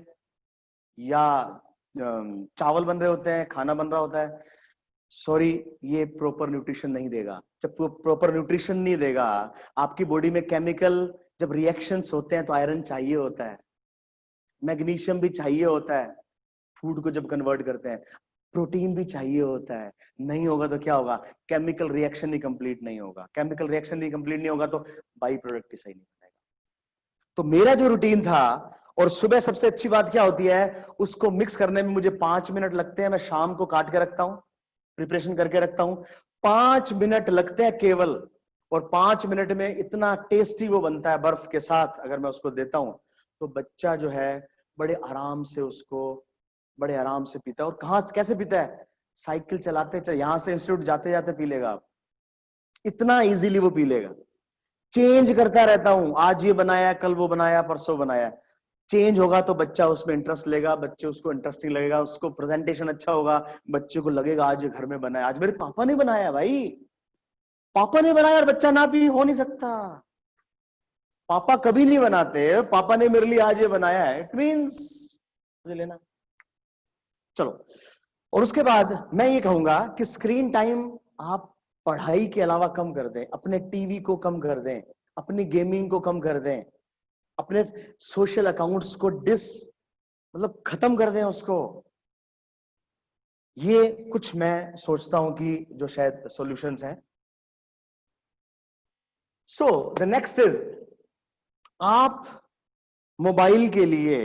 या चावल बन रहे होते हैं, खाना बन रहा होता है. सॉरी, ये प्रॉपर न्यूट्रिशन नहीं देगा. जब प्रॉपर न्यूट्रिशन नहीं देगा, आपकी बॉडी में केमिकल जब रिएक्शंस होते हैं तो आयरन चाहिए होता है, मैग्नीशियम भी चाहिए होता है फूड को जब कन्वर्ट करते हैं, प्रोटीन भी चाहिए होता है. नहीं होगा तो क्या होगा? केमिकल रिएक्शन ही कंप्लीट नहीं होगा. केमिकल रिएक्शन ही कंप्लीट नहीं होगा तो बाई प्रोडक्ट ही सही नहीं बनेगा. तो मेरा जो रूटीन था, और सुबह सबसे अच्छी बात क्या होती है, उसको मिक्स करने में मुझे 5 मिनट लगते हैं. मैं शाम को काट के रखता हूं, प्रिपरेशन करके रखता हूं. 5 मिनट लगते हैं केवल, और 5 मिनट में इतना टेस्टी वो बनता है बर्फ के साथ. अगर मैं उसको देता हूं तो बच्चा जो है बड़े आराम से उसको बड़े आराम से पीता है. और कहां कैसे पीता है? साइकिल चलाते यहां से इंस्टीट्यूट जाते जाते पी लेगा. आप इतना इजीली वो पी लेगा. चेंज करता रहता हूं, आज ये बनाया, कल वो बनाया, परसों बनाया. चेंज होगा तो बच्चा उसमें इंटरेस्ट लेगा, बच्चे उसको इंटरेस्टिंग लगेगा, उसको प्रेजेंटेशन अच्छा होगा, बच्चे को लगेगा आज ये घर में बनाया, आज मेरे पापा ने बनाया. भाई पापा ने बनाया और बच्चा ना भी हो नहीं सकता. पापा कभी नहीं बनाते, पापा ने मेरे लिए आज ये बनाया है, इट मींस मुझे लेना. चलो, और उसके बाद मैं ये कहूंगा कि स्क्रीन टाइम आप पढ़ाई के अलावा कम कर दें. अपने टीवी को कम कर दें, अपनी गेमिंग को कम कर दें, अपने सोशल अकाउंट्स को मतलब खत्म कर दें उसको. ये कुछ मैं सोचता हूं कि जो शायद सॉल्यूशंस हैं. सो द नेक्स्ट इज, आप मोबाइल के लिए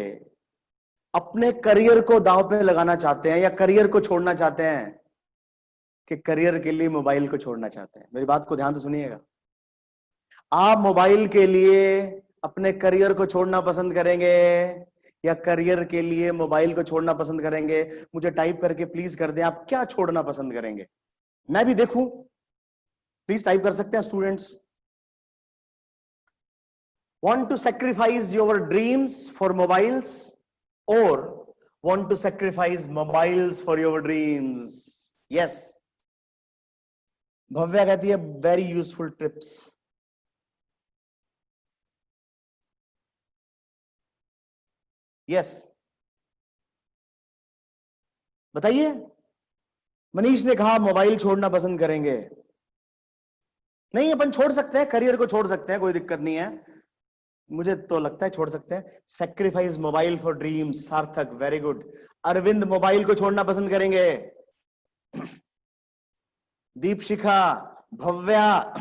अपने करियर को दांव पे लगाना चाहते हैं या करियर को छोड़ना चाहते हैं, कि करियर के लिए मोबाइल को छोड़ना चाहते हैं? मेरी बात को ध्यान से सुनिएगा. आप मोबाइल के लिए अपने करियर को छोड़ना पसंद करेंगे या करियर के लिए मोबाइल को छोड़ना पसंद करेंगे? मुझे टाइप करके प्लीज कर दें, आप क्या छोड़ना पसंद करेंगे, मैं भी देखूं. प्लीज टाइप कर सकते हैं students. Want to sacrifice your dreams for mobiles, or want to sacrifice mobiles for your dreams? Yes. Bhavya कहती है वेरी यूजफुल टिप्स. यस, बताइए. मनीष ने कहा मोबाइल छोड़ना पसंद करेंगे. नहीं, अपन छोड़ सकते हैं, करियर को छोड़ सकते हैं, कोई दिक्कत नहीं है. मुझे तो लगता है छोड़ सकते हैं। सेक्रीफाइस मोबाइल फॉर ड्रीम्स, सार्थक, वेरी गुड। अरविंद मोबाइल को छोड़ना पसंद करेंगे। दीपशिखा, भव्या,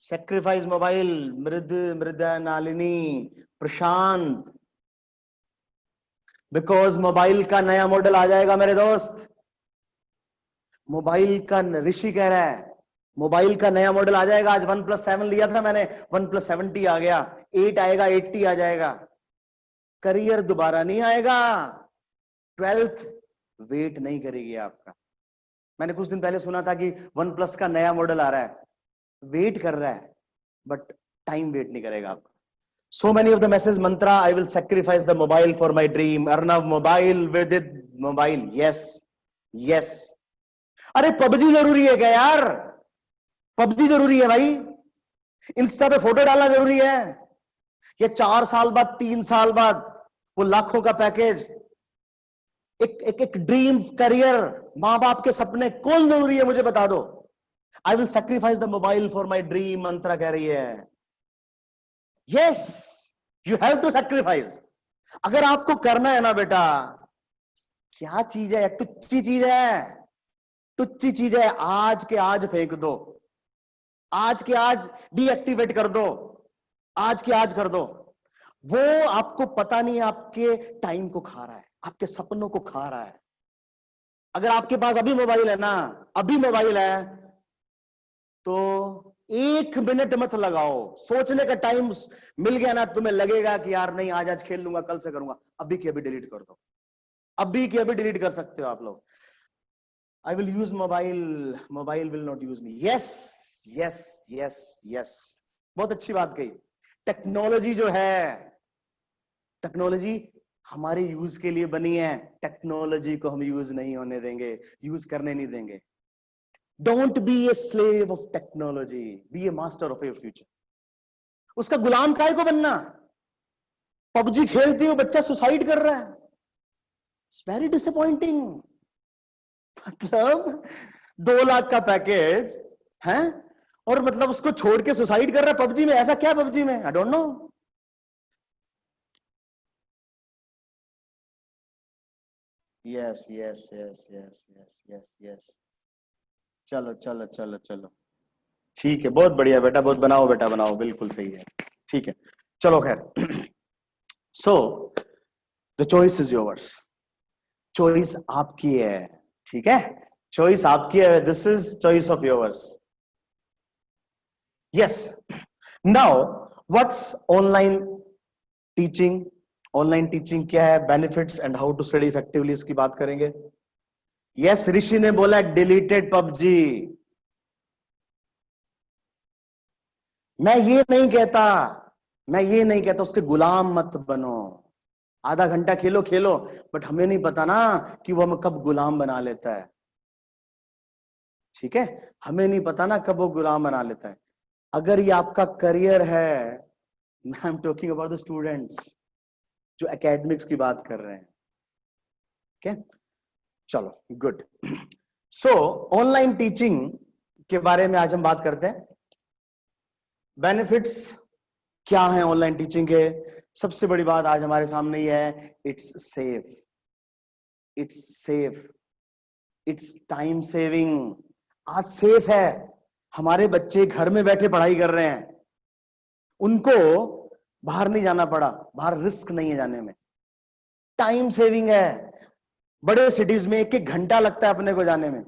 सेक्रीफाइस मोबाइल, मृदा, नालिनी, प्रशांत, बिकॉज मोबाइल का नया मॉडल आ जाएगा मेरे दोस्त। मोबाइल का, ऋषि कह रहा है मोबाइल का नया मॉडल आ जाएगा। आज OnePlus 7 लिया था मैंने, OnePlus 7T आ गया, 8 आएगा, 8T आ जाएगा। करियर दोबारा नहीं आएगा, 12th वेट नहीं करेगी आपका। मैंने कुछ दिन पहले सुना था कि OnePlus का नया मॉडल आ रहा है, वेट कर रहा है, बट टाइम वेट नहीं करेगा आपका। So many of the messages, mantra, I will sacrifice the mobile for my dream. Arnav, mobile with it, mobile. Yes, yes. अरे पबजी जरूरी है क्या यार? पबजी जरूरी है भाई? इंस्टा पे फोटो डालना जरूरी है? ये 4 साल बाद, 3 साल बाद वो लाखों का पैकेज, एक ड्रीम करियर, मां बाप के सपने, कौन जरूरी है मुझे बता दो। I will sacrifice the mobile for my dream, Mantra कह रही है। Yes, you have to sacrifice. अगर आपको करना है ना बेटा, क्या चीज है, टुच्ची चीज है, टुच्ची चीज है, आज के आज फेंक दो, आज के आज डीएक्टिवेट कर दो, आज के आज कर दो। वो आपको पता नहीं, आपके टाइम को खा रहा है, आपके सपनों को खा रहा है। अगर आपके पास अभी मोबाइल है ना, अभी मोबाइल है, तो 1 मिनट मत लगाओ, सोचने का टाइम मिल गया ना, तुम्हें लगेगा कि यार नहीं, आज खेल लूंगा, कल से करूंगा, अभी के अभी डिलीट कर दो, अभी के अभी डिलीट कर सकते हो आप लोग। I will use mobile, mobile will not use me. Yes, yes, yes, yes, बहुत अच्छी बात कही। टेक्नोलॉजी जो है, टेक्नोलॉजी हमारे यूज के लिए बनी है, टेक्नोलॉजी को हम यूज नहीं होने देंगे, यूज करने नहीं देंगे। Don't be a slave of technology, be a master of your future. उसका गुलाम काहे को बनना? पबजी खेलती हो, बच्चा सुसाइड कर रहा है, इट्स वेरी डिसअपॉइंटिंग। मतलब 2 लाख का पैकेज है और मतलब उसको छोड़ के सुसाइड कर रहा है पबजी में। ऐसा क्या पबजी में? आई don't no. Yes, yes, yes, yes, yes, yes, yes. चलो चलो चलो चलो, ठीक है, बहुत बढ़िया बेटा, बहुत बनाओ बेटा, बनाओ, बिल्कुल सही है, ठीक है, चलो खैर। So the choice is yours, choice आपकी है, ठीक है, चॉइस आपकी है, this is choice of yours. Yes, now what's online teaching? Online teaching क्या है, benefits and how to study effectively, इसकी बात करेंगे। यस, ऋषि ने बोला डिलीटेड पबजी। मैं ये नहीं कहता, मैं ये नहीं कहता उसके गुलाम मत बनो। आधा घंटा खेलो खेलो, बट हमें नहीं पता ना कि वो हमें कब गुलाम बना लेता है, ठीक है, हमें नहीं पता ना कब वो गुलाम बना लेता है। अगर ये आपका करियर है, I am talking about the students जो एकेडमिक्स की बात कर रहे हैं, ठीक है, चलो गुड। सो ऑनलाइन टीचिंग के बारे में आज हम बात करते हैं। बेनिफिट्स क्या है ऑनलाइन टीचिंग के? सबसे बड़ी बात आज हमारे सामने ही है, it's safe, it's safe, it's time saving. आज सेफ है, हमारे बच्चे घर में बैठे पढ़ाई कर रहे हैं, उनको बाहर नहीं जाना पड़ा, बाहर रिस्क नहीं है जाने में, टाइम सेविंग है। बड़े सिटीज में 1-1 घंटा लगता है अपने को जाने में।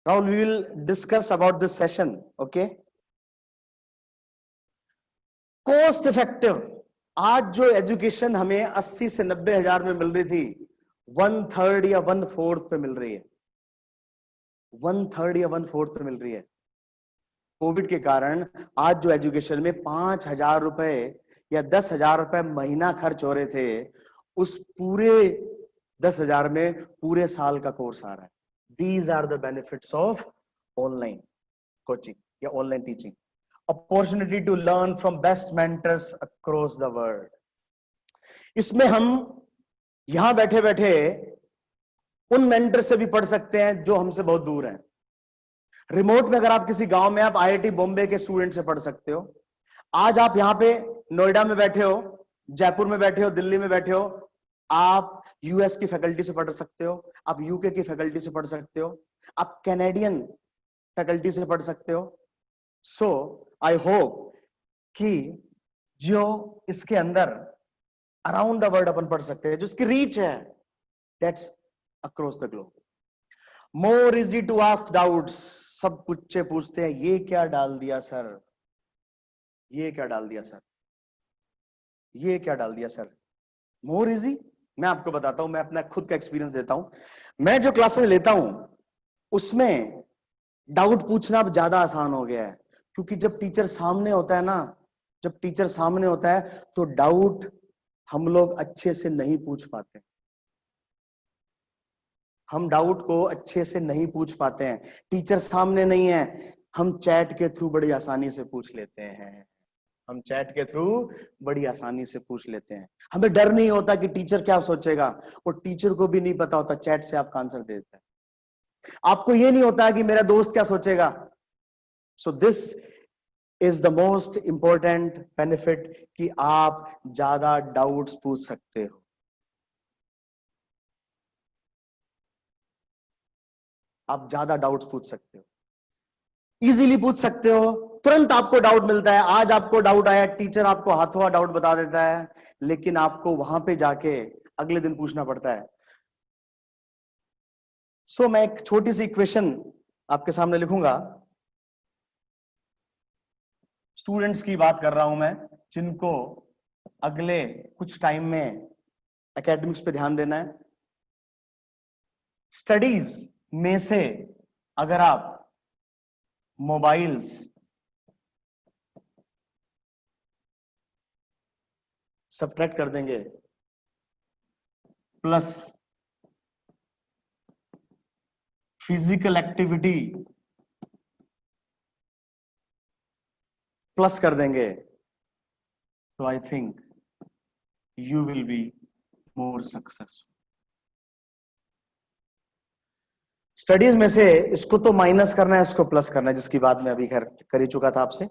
Now we will discuss about this session, okay. Cost effective, आज जो एजुकेशन हमें 80 से 90 हजार में मिल रही थी, 1/3 या 1/4 पे मिल रही है, 1/3 या 1/4 पे मिल रही है। कोविड के कारण आज जो एजुकेशन में 5,000 रुपए या 10,000 रुपए महीना खर्च हो रहे थे, उस पूरे 10,000 में पूरे साल का कोर्स आ रहा है। These are the benefits of online coaching या online teaching. Opportunity to learn from best mentors across the world. इसमें हम यहां बैठे बैठे उन मेंटर से भी पढ़ सकते हैं जो हमसे बहुत दूर हैं। रिमोट में अगर आप किसी गांव में, आप आईआईटी बॉम्बे के स्टूडेंट से पढ़ सकते हो। आज आप यहां पे नोएडा में बैठे हो, जयपुर में बैठे हो, दिल्ली में बैठे हो, आप यूएस की फैकल्टी से पढ़ सकते हो, आप यूके की फैकल्टी से पढ़ सकते हो, आप कैनेडियन फैकल्टी से पढ़ सकते हो। सो आई होप कि जो इसके अंदर अराउंड द वर्ल्ड अपन पढ़ सकते हैं, जो इसकी रीच है, that's across the globe. More easy to ask doubts, सब कुछ पूछते हैं, ये क्या डाल दिया सर, ये क्या डाल दिया सर, ये क्या डाल दिया सर। मोर इजी, मैं आपको बताता हूं, मैं अपना खुद का एक्सपीरियंस देता हूं। मैं जो क्लासेस लेता हूं उसमें डाउट पूछना अब ज्यादा आसान हो गया है, क्योंकि जब टीचर सामने होता है ना, जब टीचर सामने होता है तो डाउट हम लोग अच्छे से नहीं पूछ पाते, हम डाउट को अच्छे से नहीं पूछ पाते हैं। टीचर सामने नहीं है, हम चैट के थ्रू बड़ी आसानी से पूछ लेते हैं, हम चैट के थ्रू बड़ी आसानी से पूछ लेते हैं। हमें डर नहीं होता कि टीचर क्या सोचेगा, और टीचर को भी नहीं पता होता, चैट से आपका आंसर दे देता है। आपको ये नहीं होता कि मेरा दोस्त क्या सोचेगा। So this is the most important benefit कि आप ज्यादा डाउट्स पूछ सकते हो। आप ज्यादा डाउट्स पूछ सकते हो, इजीली पूछ सकते हो, तुरंत आपको डाउट मिलता है। आज आपको डाउट आया, टीचर आपको हाथों हाथ डाउट बता देता है, लेकिन आपको वहां पे जाके अगले दिन पूछना पड़ता है। सो मैं एक छोटी सी इक्वेशन आपके सामने लिखूंगा। स्टूडेंट्स की बात कर रहा हूं मैं, जिनको अगले कुछ टाइम में एकेडमिक्स पे ध्यान देना है। स्टडीज में से अगर आप मोबाइल्स सब्ट्रैक्ट कर देंगे, प्लस फिजिकल एक्टिविटी प्लस कर देंगे, तो I think you will be more successful. Studies में से इसको तो माइनस करना है, इसको प्लस करना है, जिसकी बात मैं अभी कर ही चुका था आपसे।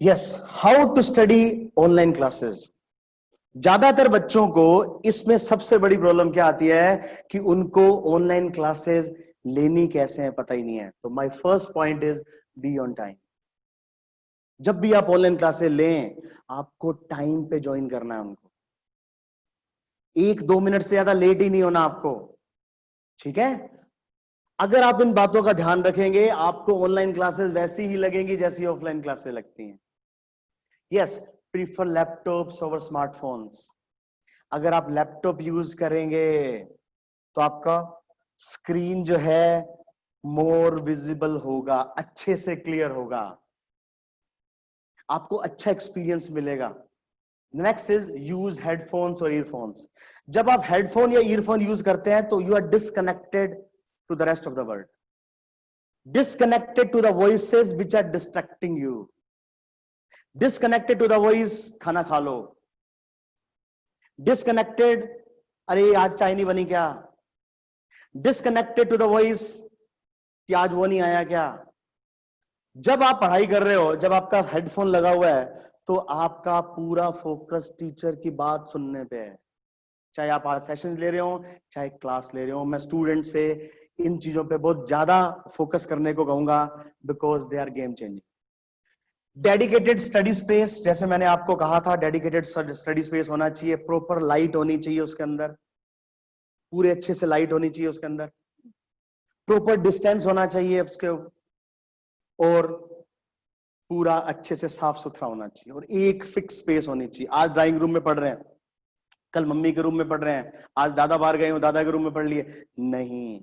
Yes, how to study online classes. ज्यादातर बच्चों को इसमें सबसे बड़ी प्रॉब्लम क्या आती है कि उनको ऑनलाइन क्लासेस लेनी कैसे है पता ही नहीं है। तो my first point is be on time. जब भी आप ऑनलाइन क्लासेस लें, आपको टाइम पे ज्वाइन करना है उनको, 1-2 मिनट से ज्यादा लेट ही नहीं होना आपको, ठीक है। अगर आप इन बातों का ध्यान रखेंगे, आपको ऑनलाइन क्लासेस वैसी ही लगेंगी जैसी ऑफलाइन क्लासेस लगती हैं। Yes, prefer laptops over smartphones. अगर आप लैपटॉप यूज करेंगे तो आपका स्क्रीन जो है मोर विजिबल होगा, अच्छे से क्लियर होगा, आपको अच्छा एक्सपीरियंस मिलेगा। नेक्स्ट इज यूज हेडफोन्स और ईयरफोन्स। जब आप हेडफोन या ईयरफोन यूज करते हैं तो you are disconnected to the rest of the world, disconnected to the voices which are distracting you, disconnected to the voice खाना खा लो, डिस्कनेक्टेड अरे आज चाय नहीं बनी क्या, डिस्कनेक्टेड टू द वॉइस कि आज वो नहीं आया क्या। जब आप पढ़ाई कर रहे हो, जब आपका हेडफोन लगा हुआ है, तो आपका पूरा फोकस टीचर की बात सुनने पे है, चाहे आप आज सेशन ले रहे हो, चाहे क्लास ले रहे हो। मैं स्टूडेंट से इन चीजों पे बहुत ज्यादा फोकस करने को कहूंगा, because they are game changing. Dedicated study space, जैसे मैंने आपको कहा था, डेडिकेटेड स्टडी स्पेस होना चाहिए, प्रॉपर लाइट होनी चाहिए उसके अंदर, पूरे अच्छे से लाइट होनी चाहिए उसके अंदर, प्रॉपर डिस्टेंस होना चाहिए उसके, और पूरा अच्छे से साफ सुथरा होना चाहिए, और एक फिक्स स्पेस होनी चाहिए। आज ड्राइंग रूम में पढ़ रहे हैं, कल मम्मी के रूम में पढ़ रहे हैं, आज दादा बाहर गए हो, दादा के रूम में पढ़ लिए, नहीं,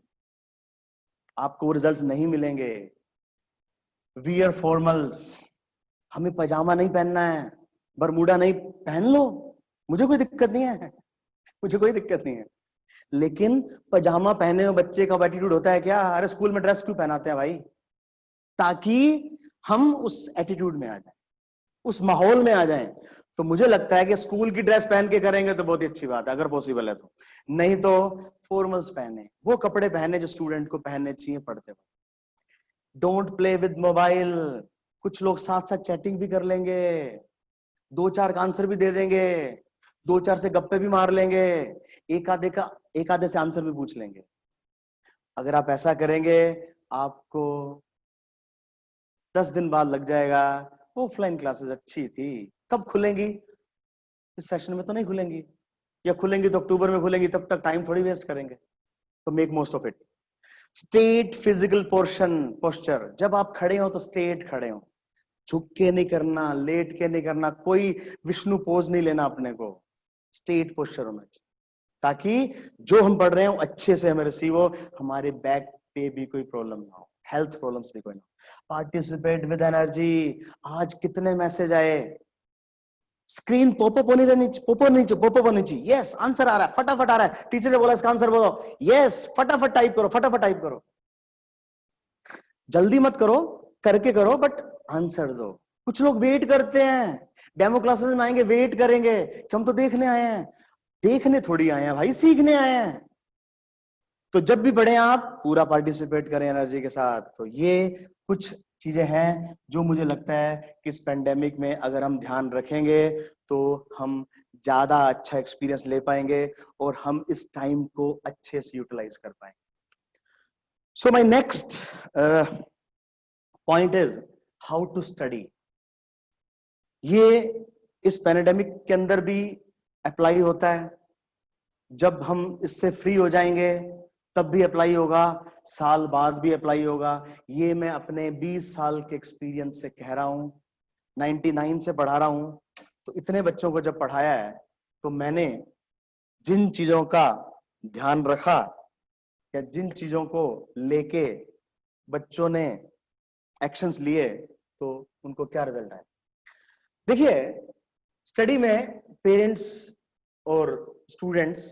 आपको वो रिजल्ट्स नहीं मिलेंगे। वियर फॉर्मल्स, हमें पजामा नहीं पहनना है, बरमूडा नहीं, पहन लो, मुझे कोई दिक्कत नहीं है, मुझे कोई दिक्कत नहीं है। लेकिन पजामा पहने हुए बच्चे का एटीट्यूड होता है क्या, अरे स्कूल में ड्रेस क्यों पहनाते हैं भाई, ताकि हम उस एटीट्यूड में आ जाएं, उस माहौल में आ जाएं। तो मुझे लगता है कि स्कूल की ड्रेस पहन के करेंगे तो बहुत ही अच्छी बात है, अगर पॉसिबल है तो, नहीं तो फॉर्मल्स पहने, वो कपड़े पहने जो स्टूडेंट को पहनने चाहिए पढ़ते वक्त। Don't play with mobile. कुछ लोग साथ साथ चैटिंग भी कर लेंगे, दो चार का आंसर भी दे देंगे, दो चार से गप्पे भी मार लेंगे, एक आधे से आंसर भी पूछ लेंगे। अगर आप ऐसा करेंगे आपको 10 दिन बाद लग जाएगा ऑफलाइन क्लासेस अच्छी थी। कब खुलेंगी? इस सेशन में तो नहीं खुलेंगी, या खुलेंगी तो अक्टूबर में खुलेंगी, तब तक टाइम थोड़ी वेस्ट करेंगे। तो make most of it. Straight physical posture, जब आप खड़े हो तो स्ट्रेट खड़े हो, झुक के नहीं करना, लेट के नहीं करना, कोई विष्णु पोज नहीं लेना अपने को। स्ट्रेट पोस्चर होना चाहिए ताकि जो हम पढ़ रहे हो अच्छे से हमें रिसीव हो, हमारे बैक पे भी कोई प्रॉब्लम ना हो, हेल्थ प्रॉब्लम्स भी कोई ना हो। Participate with energy. आज कितने मैसेज आए, स्क्रीन पॉपअप होनी रहनी, पॉपअप होनी चाहिए। यस आंसर आ रहा है, फटाफट आ रहा है, टीचर ने बोला इसका आंसर बोलो, यस फटाफट टाइप करो, फटाफट टाइप करो। जल्दी मत करो, करके करो, बट आंसर दो। कुछ लोग वेट करते हैं, डेमो क्लासेस में आएंगे वेट करेंगे कि हम तो देखने आए हैं। देखने थोड़ी आए हैं भाई, सीखने आए हैं। तो जब भी पढ़े आप पूरा पार्टिसिपेट करें एनर्जी के साथ। तो ये कुछ चीजें हैं जो मुझे लगता है कि इस पेंडेमिक में अगर हम ध्यान रखेंगे तो हम ज्यादा अच्छा एक्सपीरियंस ले पाएंगे और हम इस टाइम को अच्छे से यूटिलाइज कर पाएंगे। So my next point is how to study. ये इस पेंडेमिक के अंदर भी अप्लाई होता है, जब हम इससे फ्री हो जाएंगे तब भी अप्लाई होगा, साल बाद भी अप्लाई होगा। ये मैं अपने 20 साल के एक्सपीरियंस से कह रहा हूं, 99 से पढ़ा रहा हूं। तो इतने बच्चों को जब पढ़ाया है तो मैंने जिन चीजों का ध्यान रखा या जिन चीजों को लेके बच्चों ने एक्शंस लिए तो उनको क्या रिजल्ट आया। देखिए, स्टडी में पेरेंट्स और स्टूडेंट्स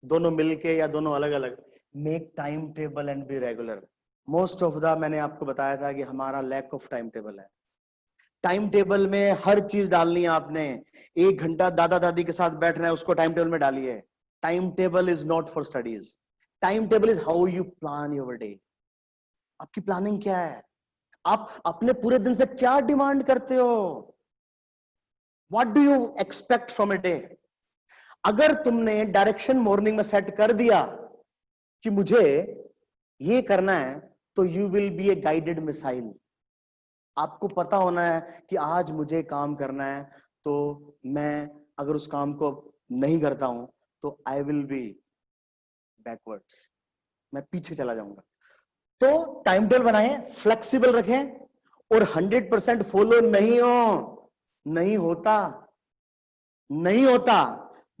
दोनों मिलके या दोनों अलग अलग make time table and be regular. Most of the मैंने आपको बताया था कि हमारा लैक ऑफ टाइम टेबल है। टाइम टेबल में हर चीज डालनी है आपने। 1 घंटा दादा दादी के साथ बैठना है, उसको टाइम टेबल में डालिए। Time table is not for studies, time table is how you plan your day. आपकी प्लानिंग क्या है, आप अपने पूरे दिन से क्या डिमांड करते हो, what do you expect from a day. अगर तुमने डायरेक्शन मॉर्निंग में सेट कर दिया कि मुझे ये करना है, तो you will B A guided missile. आपको पता होना है कि आज मुझे काम करना है, तो मैं अगर उस काम को नहीं करता हूं तो आई विल बी बैकवर्ड्स, मैं पीछे चला जाऊंगा। तो टाइम टेबल बनाएं, फ्लेक्सिबल रखें और 100% फॉलो नहीं होता,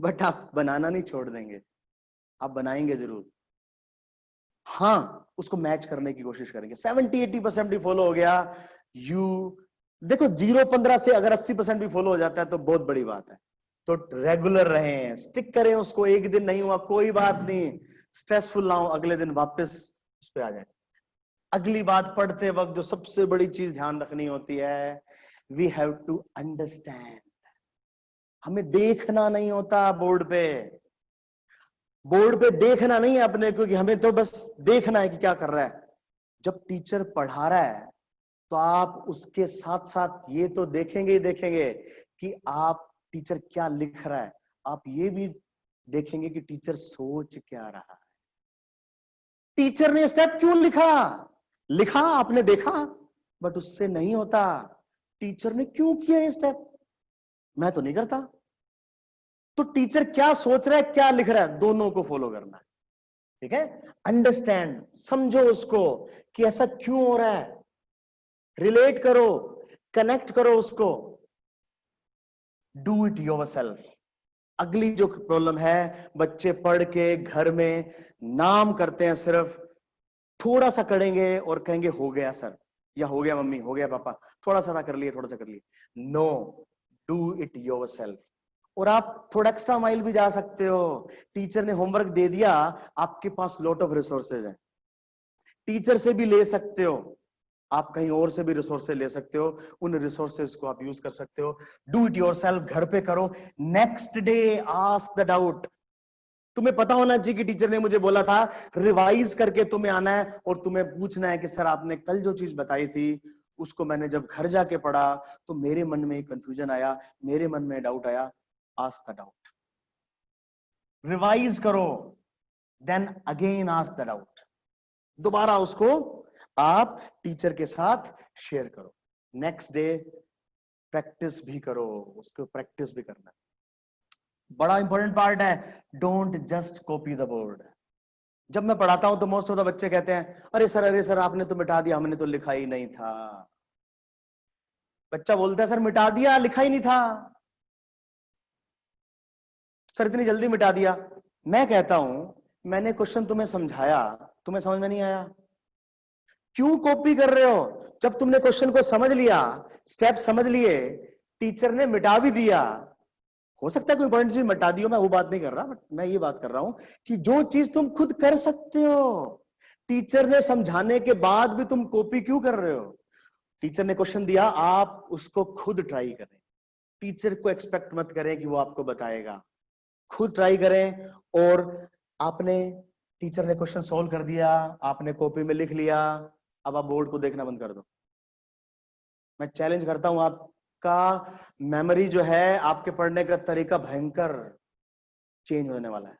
बट आप बनाना नहीं छोड़ देंगे, आप बनाएंगे जरूर। हाँ, उसको मैच करने की कोशिश करेंगे। 70-80% भी फॉलो हो गया, देखो 0-15 से अगर 80% भी फॉलो हो जाता है तो बहुत बड़ी बात है। तो रेगुलर रहें, स्टिक करें उसको। एक दिन नहीं हुआ कोई बात नहीं, स्ट्रेसफुल ना हो, अगले दिन वापस उस पर आ जाए। अगली बात पढ़ते वक्त जो सबसे बड़ी चीज ध्यान रखनी होती है, वी हैव टू अंडरस्टैंड। हमें देखना नहीं होता बोर्ड पे देखना नहीं है अपने को, कि हमें तो बस देखना है कि क्या कर रहा है। जब टीचर पढ़ा रहा है तो आप उसके साथ साथ ये तो देखेंगे ही देखेंगे कि आप टीचर क्या लिख रहा है, आप ये भी देखेंगे कि टीचर सोच क्या रहा है। टीचर ने स्टेप क्यों लिखा आपने देखा, बट उससे नहीं होता। टीचर ने क्यों किया ये स्टेप, मैं तो नहीं करता। तो टीचर क्या सोच रहा है, क्या लिख रहा है, दोनों को फॉलो करना है। ठीक है, अंडरस्टैंड, समझो उसको कि ऐसा क्यों हो रहा है, रिलेट करो, कनेक्ट करो उसको, डू इट योरसेल्फ। अगली जो प्रॉब्लम है, बच्चे पढ़ के घर में नाम करते हैं, सिर्फ थोड़ा सा करेंगे और कहेंगे हो गया सर, या हो गया मम्मी, हो गया पापा, थोड़ा सा कर लिए, थोड़ा सा कर लिए। No, do it yourself. और आप थोड़ा एक्स्ट्रा माइल भी जा सकते हो। टीचर ने होमवर्क दे दिया, आपके पास लॉट ऑफ रिसोर्सेज है, टीचर से भी ले सकते हो, आप कहीं और से भी रिसोर्सेज ले सकते हो, उन रिसोर्सेज को आप यूज कर सकते हो। डू इट योरसेल्फ, घर पे करो। Next day ask the doubt, तुम्हें पता होना चाहिए कि टीचर ने मुझे बोला था रिवाइज करके तुम्हें आना है और तुम्हें पूछना है कि सर आपने कल जो चीज बताई थी उसको मैंने जब घर जाके पढ़ा तो मेरे मन में कंफ्यूजन आया, मेरे मन में डाउट आया। आस्क द डाउट, रिवाइज करो, then again ask the doubt, दोबारा उसको आप टीचर के साथ शेयर करो। नेक्स्ट डे प्रैक्टिस भी करो, उसको प्रैक्टिस भी करना है। बड़ा इंपॉर्टेंट पार्ट है, don't just copy the board. जब मैं पढ़ाता हूं तो मोस्ट ऑफ द बच्चे कहते हैं अरे सर आपने तो मिटा दिया, हमने तो लिखा ही नहीं था। बच्चा बोलता है सर मिटा दिया, लिखा ही नहीं था, सर इतनी जल्दी मिटा दिया। मैं कहता हूं मैंने क्वेश्चन तुम्हें समझाया, तुम्हें समझ में नहीं आया, क्यों कॉपी कर रहे हो? जब तुमने क्वेश्चन को समझ लिया, स्टेप समझ लिए, टीचर ने मिटा भी दिया, हो सकता है कोई इंपॉर्टेंट चीज मिटा दी हो, मैं वो बात नहीं कर रहा, बट मैं ये बात कर रहा हूं कि जो चीज तुम खुद कर सकते हो, टीचर ने समझाने के बाद भी तुम कॉपी क्यों कर रहे हो? टीचर ने क्वेश्चन दिया, आप उसको खुद ट्राई करें, टीचर को एक्सपेक्ट मत करें कि वो आपको बताएगा, खुद ट्राई करें। और आपने, टीचर ने क्वेश्चन सॉल्व कर दिया, आपने कॉपी में लिख लिया, अब आप बोर्ड को देखना बंद कर दो। मैं चैलेंज करता हूं, आपका मेमोरी जो है, आपके पढ़ने का तरीका भयंकर चेंज होने वाला है।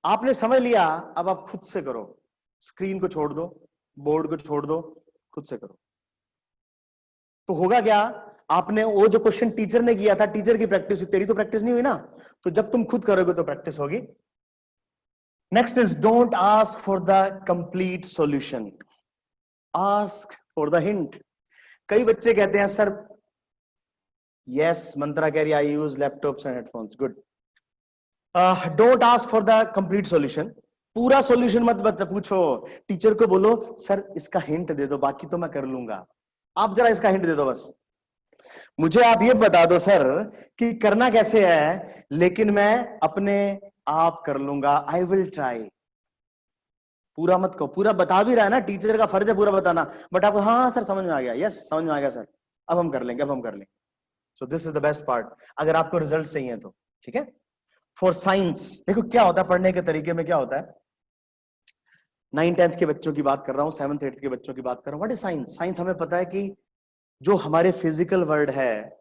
आपने समझ लिया, अब आप खुद से करो, स्क्रीन को छोड़ दो, बोर्ड को छोड़ दो, खुद से करो। तो होगा क्या, आपने वो जो क्वेश्चन टीचर ने किया था, टीचर की प्रैक्टिस हुई, तेरी तो प्रैक्टिस नहीं हुई ना, तो जब तुम खुद करोगे तो प्रैक्टिस होगी। Next is don't ask for the complete solution, ask for the hint. कई बच्चे कहते हैं सर, यस मंत्रा कह रही I use laptops and headphones, good. Don't ask for the complete solution, पूरा सॉल्यूशन मत पूछो, टीचर को बोलो सर इसका हिंट दे दो, बाकी तो मैं कर लूंगा, आप जरा इसका हिंट दे दो बस, मुझे आप ये बता दो सर कि करना कैसे है, लेकिन मैं अपने आप कर लूंगा, आई विल ट्राई। पूरा मत कहो, पूरा बता भी रहा है ना, टीचर का फर्ज है पूरा बताना, बट आपको हाँ सर समझ में आ गया, यस समझ में आ गया सर, अब हम कर लेंगे, अब हम कर लेंगे। So this is the best part, अगर आपको रिजल्ट चाहिए तो, ठीक है। फॉर साइंस देखो क्या होता है, पढ़ने के तरीके में क्या होता है, 9th-10th के बच्चों की बात कर रहा हूं, 7th-8th के बच्चों की बात कर रहा हूं। What is science? साइंस हमें पता है कि जो हमारे फिजिकल वर्ल्ड है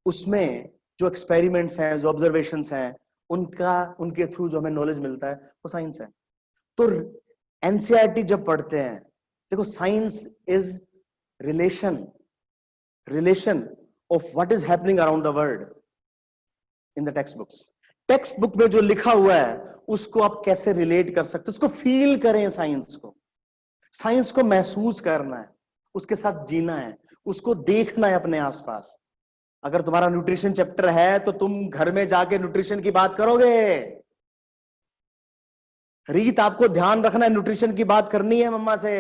उसमें जो एक्सपेरिमेंट्स हैं, जो ऑब्जर्वेशंस हैं, उनके थ्रू जो हमें नॉलेज मिलता है वो साइंस है। तो एनसीईआरटी जब पढ़ते हैं, देखो science is relation of what is happening around the world in the text books. Text book में जो लिखा हुआ है उसको आप कैसे रिलेट कर सकते, उसको फील करें, साइंस को महसूस करना है, उसके साथ जीना है, उसको देखना है अपने आसपास। अगर तुम्हारा न्यूट्रिशन चैप्टर है तो तुम घर में जाके न्यूट्रिशन की बात करोगे, रीत आपको ध्यान रखना है, न्यूट्रिशन की बात करनी है मम्मा से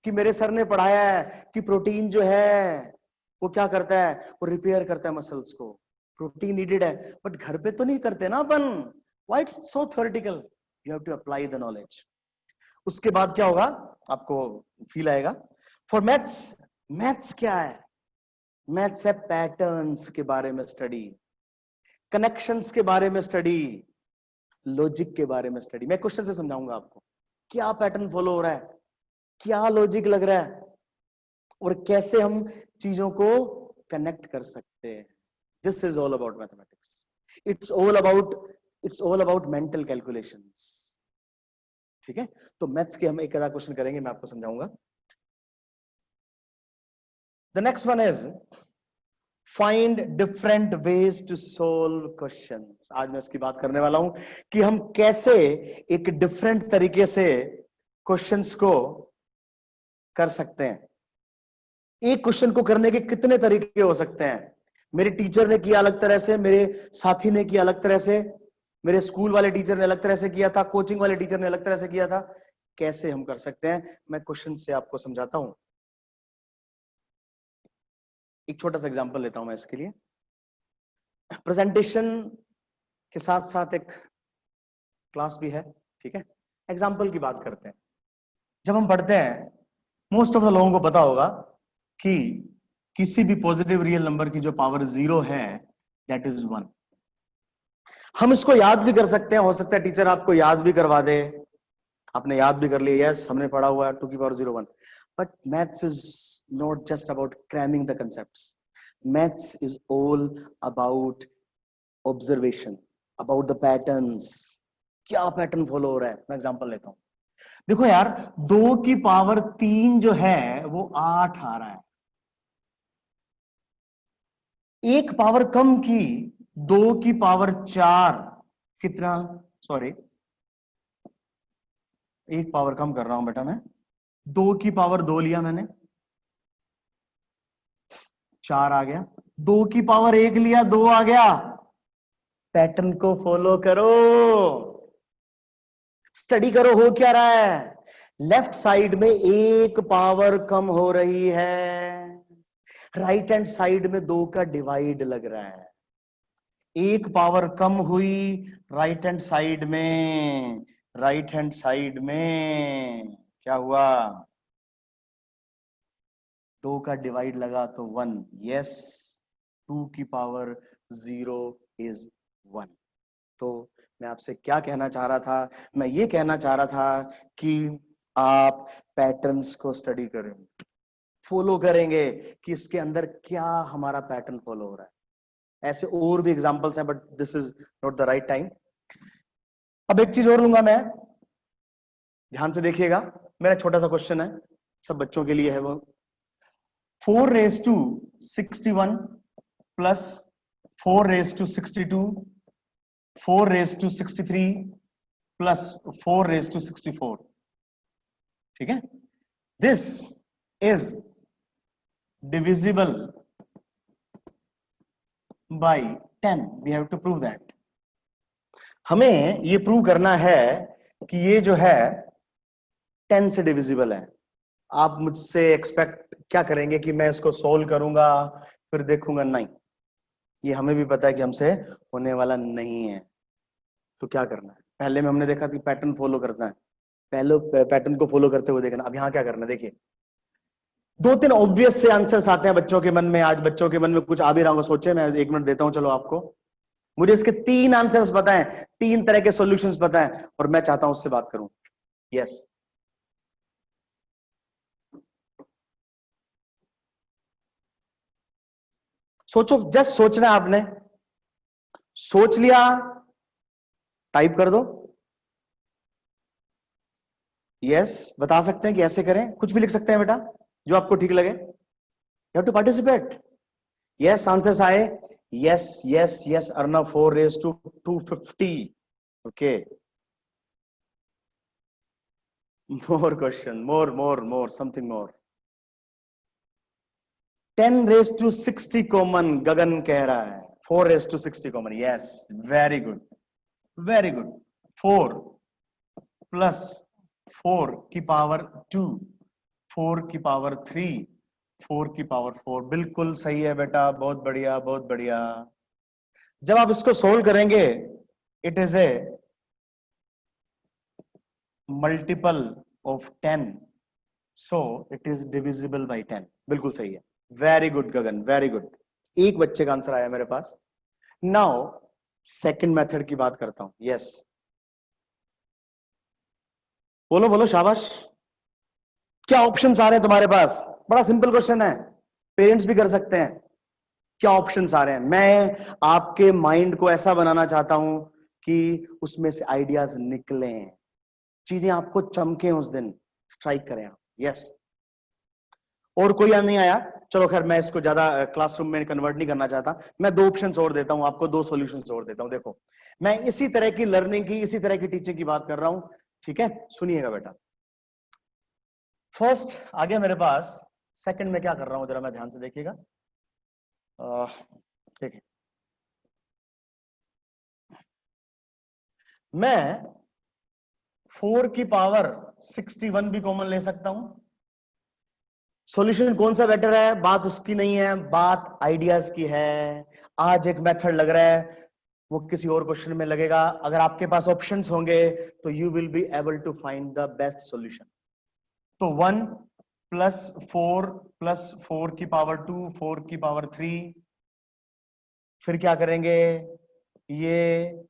कि मेरे सर ने पढ़ाया है कि प्रोटीन जो है वो क्या करता है, वो रिपेयर करता है मसल्स को, प्रोटीन नीडेड है, बट घर पे तो नहीं करते ना अपन, why it's so theoretical, you have to apply the knowledge. उसके बाद क्या होगा, आपको फील आएगा। फॉर मैथ्स क्या है, मैथ्स है पैटर्न्स के बारे में स्टडी, कनेक्शंस के बारे में स्टडी, लॉजिक के बारे में स्टडी। मैं क्वेश्चन से समझाऊंगा आपको क्या पैटर्न फॉलो हो रहा है, क्या लॉजिक लग रहा है, और कैसे हम चीजों को कनेक्ट कर सकते हैं। This is all about mathematics, it's all about mental calculations, ठीक है। तो मैथ्स के हम एक आधा क्वेश्चन करेंगे, मैं आपको समझाऊंगा। The next one is find different ways to solve questions. आज मैं इसकी बात करने वाला हूं कि हम कैसे एक डिफरेंट तरीके से क्वेश्चंस को कर सकते हैं। एक क्वेश्चन को करने के कितने तरीके हो सकते हैं, मेरे टीचर ने किया अलग तरह से, मेरे साथी ने किया अलग तरह से, मेरे स्कूल वाले टीचर ने अलग तरह से किया था, कोचिंग वाले टीचर ने अलग तरह से किया था, कैसे हम कर सकते हैं, मैं क्वेश्चन से आपको समझाता हूं। एक छोटा सा एग्जांपल लेता हूं मैं इसके लिए। प्रेजेंटेशन के साथ साथ एक क्लास भी है, ठीक है। एग्जांपल की बात करते हैं। जब हम पढ़ते हैं, मोस्ट ऑफ द लोगों को पता होगा कि किसी भी पॉजिटिव रियल नंबर की जो पावर 0 है दैट इज 1। हम इसको याद भी कर सकते हैं, हो सकता है टीचर आपको याद भी करवा दे, आपने याद भी कर लिया, यस हमने पढ़ा हुआ है 2^01, but maths is not just about cramming the concepts. Maths is all about observation, about the patterns. क्या पैटर्न फॉलो हो रहा है. मैं एग्जांपल लेता हूं. देखो यार, 2^3 जो है वो 8 आ रहा है. एक पावर कम की 2^4 कितना, सॉरी एक पावर कम कर रहा हूं बेटा मैं, 2^2 लिया मैंने, 4 आ गया. 2^1 लिया, 2 आ गया. पैटर्न को फॉलो करो, स्टडी करो हो क्या रहा है. लेफ्ट साइड में एक पावर कम हो रही है, राइट हैंड साइड में 2 का डिवाइड लग रहा है. एक पावर कम हुई राइट हैंड साइड में, राइट हैंड साइड में क्या हुआ, 2 का डिवाइड लगा तो 1. Yes, 2^0 is 1. तो मैं आपसे क्या कहना चाह रहा था, मैं ये कहना चाह रहा था कि आप पैटर्न्स को स्टडी करें, फॉलो करेंगे कि इसके अंदर क्या हमारा पैटर्न फॉलो हो रहा है. ऐसे और भी एग्जांपल्स हैं, but this is not the right time. अब एक चीज और लूंगा मैं, ध्यान से देखिएगा. मेरा छोटा सा क्वेश्चन है, सब बच्चों के लिए है वो. 4^61 प्लस 4^62, 4^63 प्लस 4^64. ठीक है, this is divisible by 10. We have to prove that. हमें ये प्रूव करना है कि ये जो है 10 से डिविजिबल है. आप मुझसे एक्सपेक्ट क्या करेंगे कि मैं इसको सोल्व करूंगा फिर देखूंगा, नहीं. ये हमें भी पता है कि हमसे होने वाला नहीं है. तो क्या करना है, पहले में हमने देखा कि पैटर्न फॉलो करना है, पहले पैटर्न को फॉलो करते हुए देखना. अब यहां क्या करना है, देखिए 2-3 ऑब्वियस से आंसर्स आते हैं बच्चों के मन में. आज बच्चों के मन में कुछ आ भी रहा होगा, सोचे मैं 1 मिनट देता हूं चलो आपको. मुझे इसके 3 आंसर्स पता है, 3 तरह के सॉल्यूशंस पता है, और मैं चाहता हूं उससे बात करूं. यस, सोचो, जस्ट सोचना है आपने. सोच लिया, टाइप कर दो. यस, बता सकते हैं कि ऐसे करें, कुछ भी लिख सकते हैं बेटा जो आपको ठीक लगे. You have to participate. Yes, answers आए. Yes yes yes, Arnav 4^250. Okay, more question, more something more. 10^60 common, Gagan कह रहा है. 4^60 common. Yes, very good, very good. 4 plus 4^2, 4^3, 4^4. बिल्कुल सही है बेटा, बहुत बढ़िया, बहुत बढ़िया. जब आप इसको सोल्व करेंगे, it is a multiple of 10, so it is divisible by 10. बिल्कुल सही है. वेरी गुड गगन, वेरी गुड. एक बच्चे का आंसर आया मेरे पास. नाउ सेकंड मेथड की बात करता हूं. यस, बोलो बोलो, शाबाश. क्या ऑप्शंस आ रहे हैं तुम्हारे पास? बड़ा सिंपल क्वेश्चन है, पेरेंट्स भी कर सकते हैं. क्या ऑप्शंस आ रहे हैं? मैं आपके माइंड को ऐसा बनाना चाहता हूं कि उसमें से आइडियाज निकले, चीजें आपको चमके उस दिन, स्ट्राइक करें आप. यस, और कोई नहीं आया? चलो खैर, मैं इसको ज्यादा क्लासरूम में कन्वर्ट नहीं करना चाहता. मैं 2 ऑप्शंस और देता हूं आपको, 2 सॉल्यूशंस और देता हूं. देखो, मैं इसी तरह की लर्निंग की, इसी तरह की टीचिंग की बात कर रहा हूं. ठीक है, सुनिएगा बेटा. फर्स्ट आ गया मेरे पास. सेकंड में क्या कर रहा हूं जरा मैं ध्यान से देखिएगा. देखिए, मैं 4^61 भी कॉमन ले सकता हूं. सॉल्यूशन कौन सा बेटर है, बात उसकी नहीं है, बात आइडियाज की है. आज एक मेथड लग रहा है, वो किसी और क्वेश्चन में लगेगा. अगर आपके पास ऑप्शंस होंगे तो you will be able to find the best solution. तो 1 प्लस 4 प्लस 4^2, 4^3. फिर क्या करेंगे, ये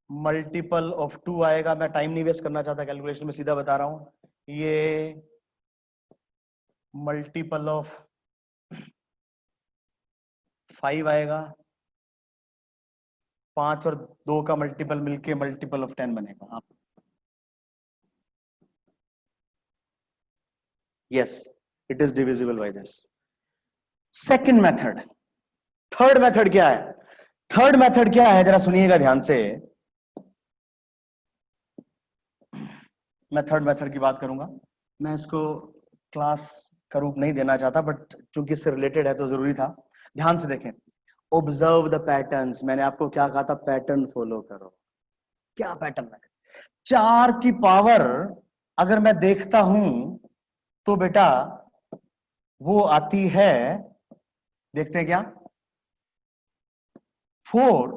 मल्टीपल ऑफ 2 आएगा। मैं टाइम नहीं वेस्ट करना चाहता कैलकुलेशन में, सीधा बता रहा हूं। ये मल्टीपल ऑफ 5 आएगा। 5 और 2 का मल्टीपल मिलके मल्टीपल ऑफ 10 बनेगा। आप yes, it is divisible by this. Second method. Third method क्या है? थर्ड मेथड क्या है, जरा सुनिएगा ध्यान से। मैं थर्ड मेथड की बात करूंगा। मैं इसको क्लास का रूप नहीं देना चाहता, बट चूंकि इससे रिलेटेड है तो जरूरी था। ध्यान से देखें। Observe the patterns. मैंने आपको क्या कहा था? पैटर्न फॉलो करो। क्या पैटर्न है? 4 की पावर अगर मैं देखता हूं तो बेटा वो आती है, देखते हैं क्या? 4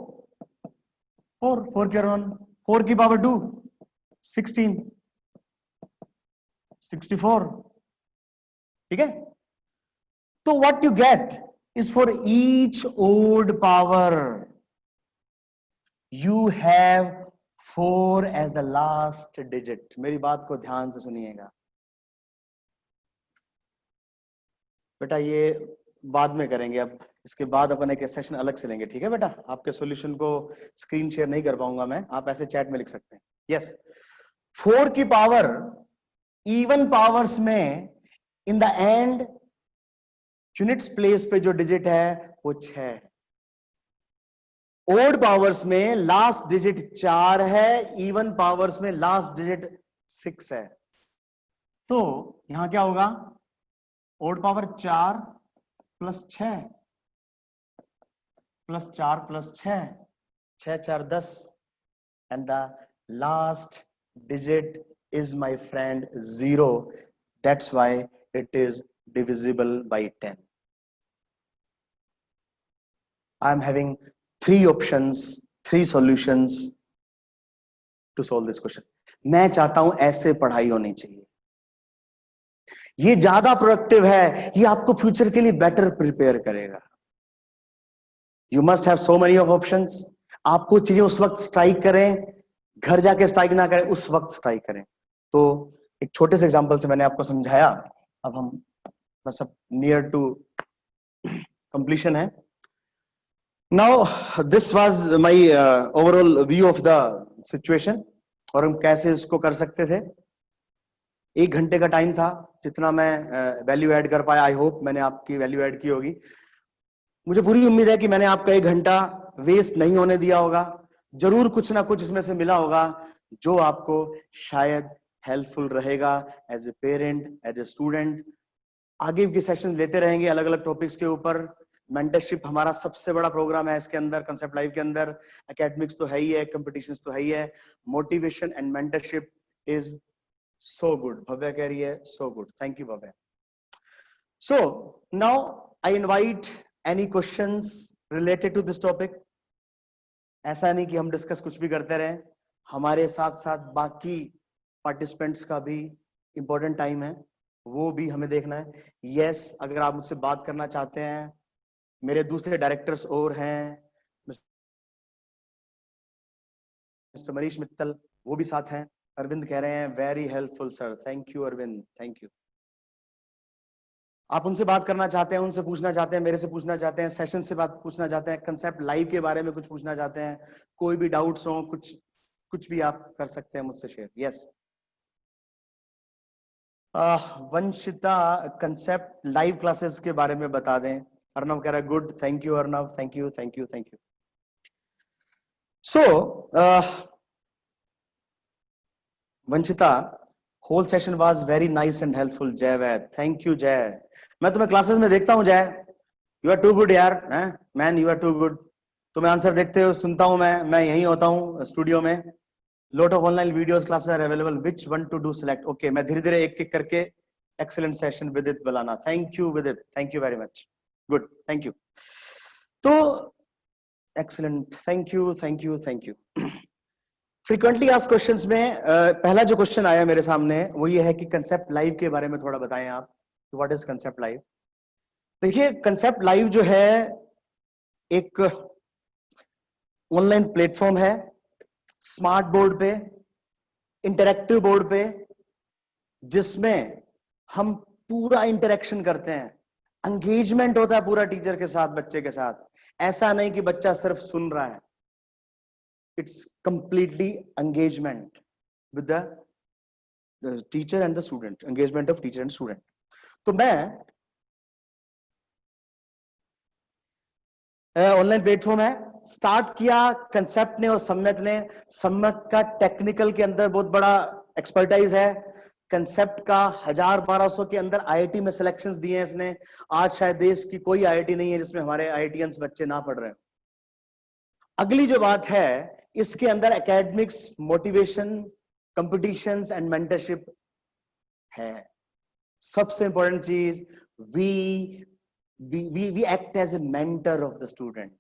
4 4 के 4 की पावर 2 16 64। ठीक है? तो what you get is for each odd power you have 4 as the last digit. मेरी बात को ध्यान से सुनिएगा बेटा, ये बाद में करेंगे। अब इसके बाद अपन एक सेशन अलग से लेंगे, ठीक है बेटा? आपके सॉल्यूशन को स्क्रीन शेयर नहीं कर पाऊंगा मैं, आप ऐसे चैट में लिख सकते हैं। यस, 4 की पावर इवन पावर्स में in the end units place पे जो डिजिट है वो 6 है। ओड पावर्स में लास्ट डिजिट 4 है, इवन पावर्स में लास्ट डिजिट 6 है। तो यहां क्या होगा? Odd power 4 plus 6 plus 4 plus 6, 6 4 10, and the last digit is my friend 0. That's why it is divisible by 10. I am having 3 options, 3 solutions to solve this question. मैं चाहता हूं ऐसे पढ़ाई होनी चाहिए। ये ज्यादा प्रोडक्टिव है, ये आपको फ्यूचर के लिए बेटर प्रिपेयर करेगा। You must have so many of options. आपको चीजें उस वक्त स्ट्राइक करें, घर जाके स्ट्राइक ना करें, उस वक्त स्ट्राइक करें। तो एक छोटे से एग्जांपल से मैंने आपको समझाया। अब हम बस अब नियर टू कंप्लीशन है। Now this was my overall view of the situation, और हम कैसे इसको कर सकते थे। 1 घंटे का टाइम था, जितना मैं वैल्यू ऐड कर पाया। आई होप मैंने आपकी वैल्यू ऐड की होगी। मुझे पूरी उम्मीद है कि मैंने आपका 1 घंटा वेस्ट नहीं होने दिया होगा। जरूर कुछ ना कुछ इसमें से मिला होगा जो आपको शायद हेल्पफुल रहेगा as a parent, as a student. आगे के सेशन लेते रहेंगे अलग अलग टॉपिक्स के ऊपर। मेंटरशिप हमारा सबसे बड़ा प्रोग्राम है इसके अंदर, कंसेप्ट लाइव के अंदर। एकेडमिक्स तो है ही है, कंपटीशंस तो है ही है। Motivation and mentorship is so good. Bhavya कह रही है so good. Thank you Bhavya. So now I invite any questions related to this topic. ऐसा नहीं कि हम डिस्कस कुछ भी करते रहें, हमारे साथ साथ बाकी पार्टिसिपेंट्स का भी इंपॉर्टेंट टाइम है, वो भी हमें देखना है। यस, अगर आप मुझसे बात करना चाहते हैं, मेरे दूसरे डायरेक्टर्स और हैं, मिस्टर मनीष मित्तल, वो भी साथ हैं। अरविंद कह रहे हैं very helpful sir. Thank you Arvind, thank you. आप उनसे बात करना चाहते हैं, उनसे पूछना चाहते हैं, मेरे से पूछना चाहते हैं, सेशन से बात पूछना चाहते हैं, कंसेप्ट लाइव के बारे में कुछ पूछना चाहते हैं, कोई भी डाउट्स हो, कुछ भी आप कर सकते हैं मुझसे share. Yes, Vanshita concept live classes के बारे में बता दें। अर्नव कह रहा है good. Thank you Arnav, thank you thank you thank you. So Vanshita, whole session was very nice and helpful. Jay Vaid, thank you जय। मैं तुम्हें क्लासेस में देखता हूं Jay, you are too good यार, man you are too good. तुम्हें आंसर देखते हो सुनता हूं मैं यहीं होता हूं स्टूडियो में। lot of online videos classes are available, which one to do select? Okay, मैं धीरे धीरे एक एक करके excellent session विदित बलाना। thank you विदित, thank you very much, good, thank you। तो excellent, thank you thank you thank you। frequently asked questions में पहला जो क्वेश्चन आया मेरे सामने वो ये है कि कंसेप्ट लाइव के बारे में थोड़ा बताएं आप, व्हाट इज कंसेप्ट लाइव। देखिए कंसेप्ट लाइव जो है एक ऑनलाइन प्लेटफॉर्म है। स्मार्ट बोर्ड पे, इंटरैक्टिव बोर्ड पे, जिसमें हम पूरा इंटरेक्शन करते हैं, एंगेजमेंट होता है पूरा टीचर के साथ, बच्चे के साथ। ऐसा नहीं कि बच्चा सिर्फ सुन रहा है, it's completely engagement with the teacher and the student, engagement of teacher and student. तो मैं ऑनलाइन प्लेटफॉर्म है, स्टार्ट किया कंसेप्ट ने और सम्यक ने। सम्यक का टेक्निकल के अंदर बहुत बड़ा एक्सपर्टाइज है, कंसेप्ट का 1000-1200 के अंदर आईआईटी में सिलेक्शंस दिए हैं इसने। आज शायद देश की कोई आईआईटी नहीं है जिसमें हमारे आईआईटीएंस बच्चे ना पढ़ रहे हैं। अगली जो बात है, इसके अंदर academics, motivation, competitions and mentorship है। सबसे इंपॉर्टेंट चीज, we act as a mentor of the student.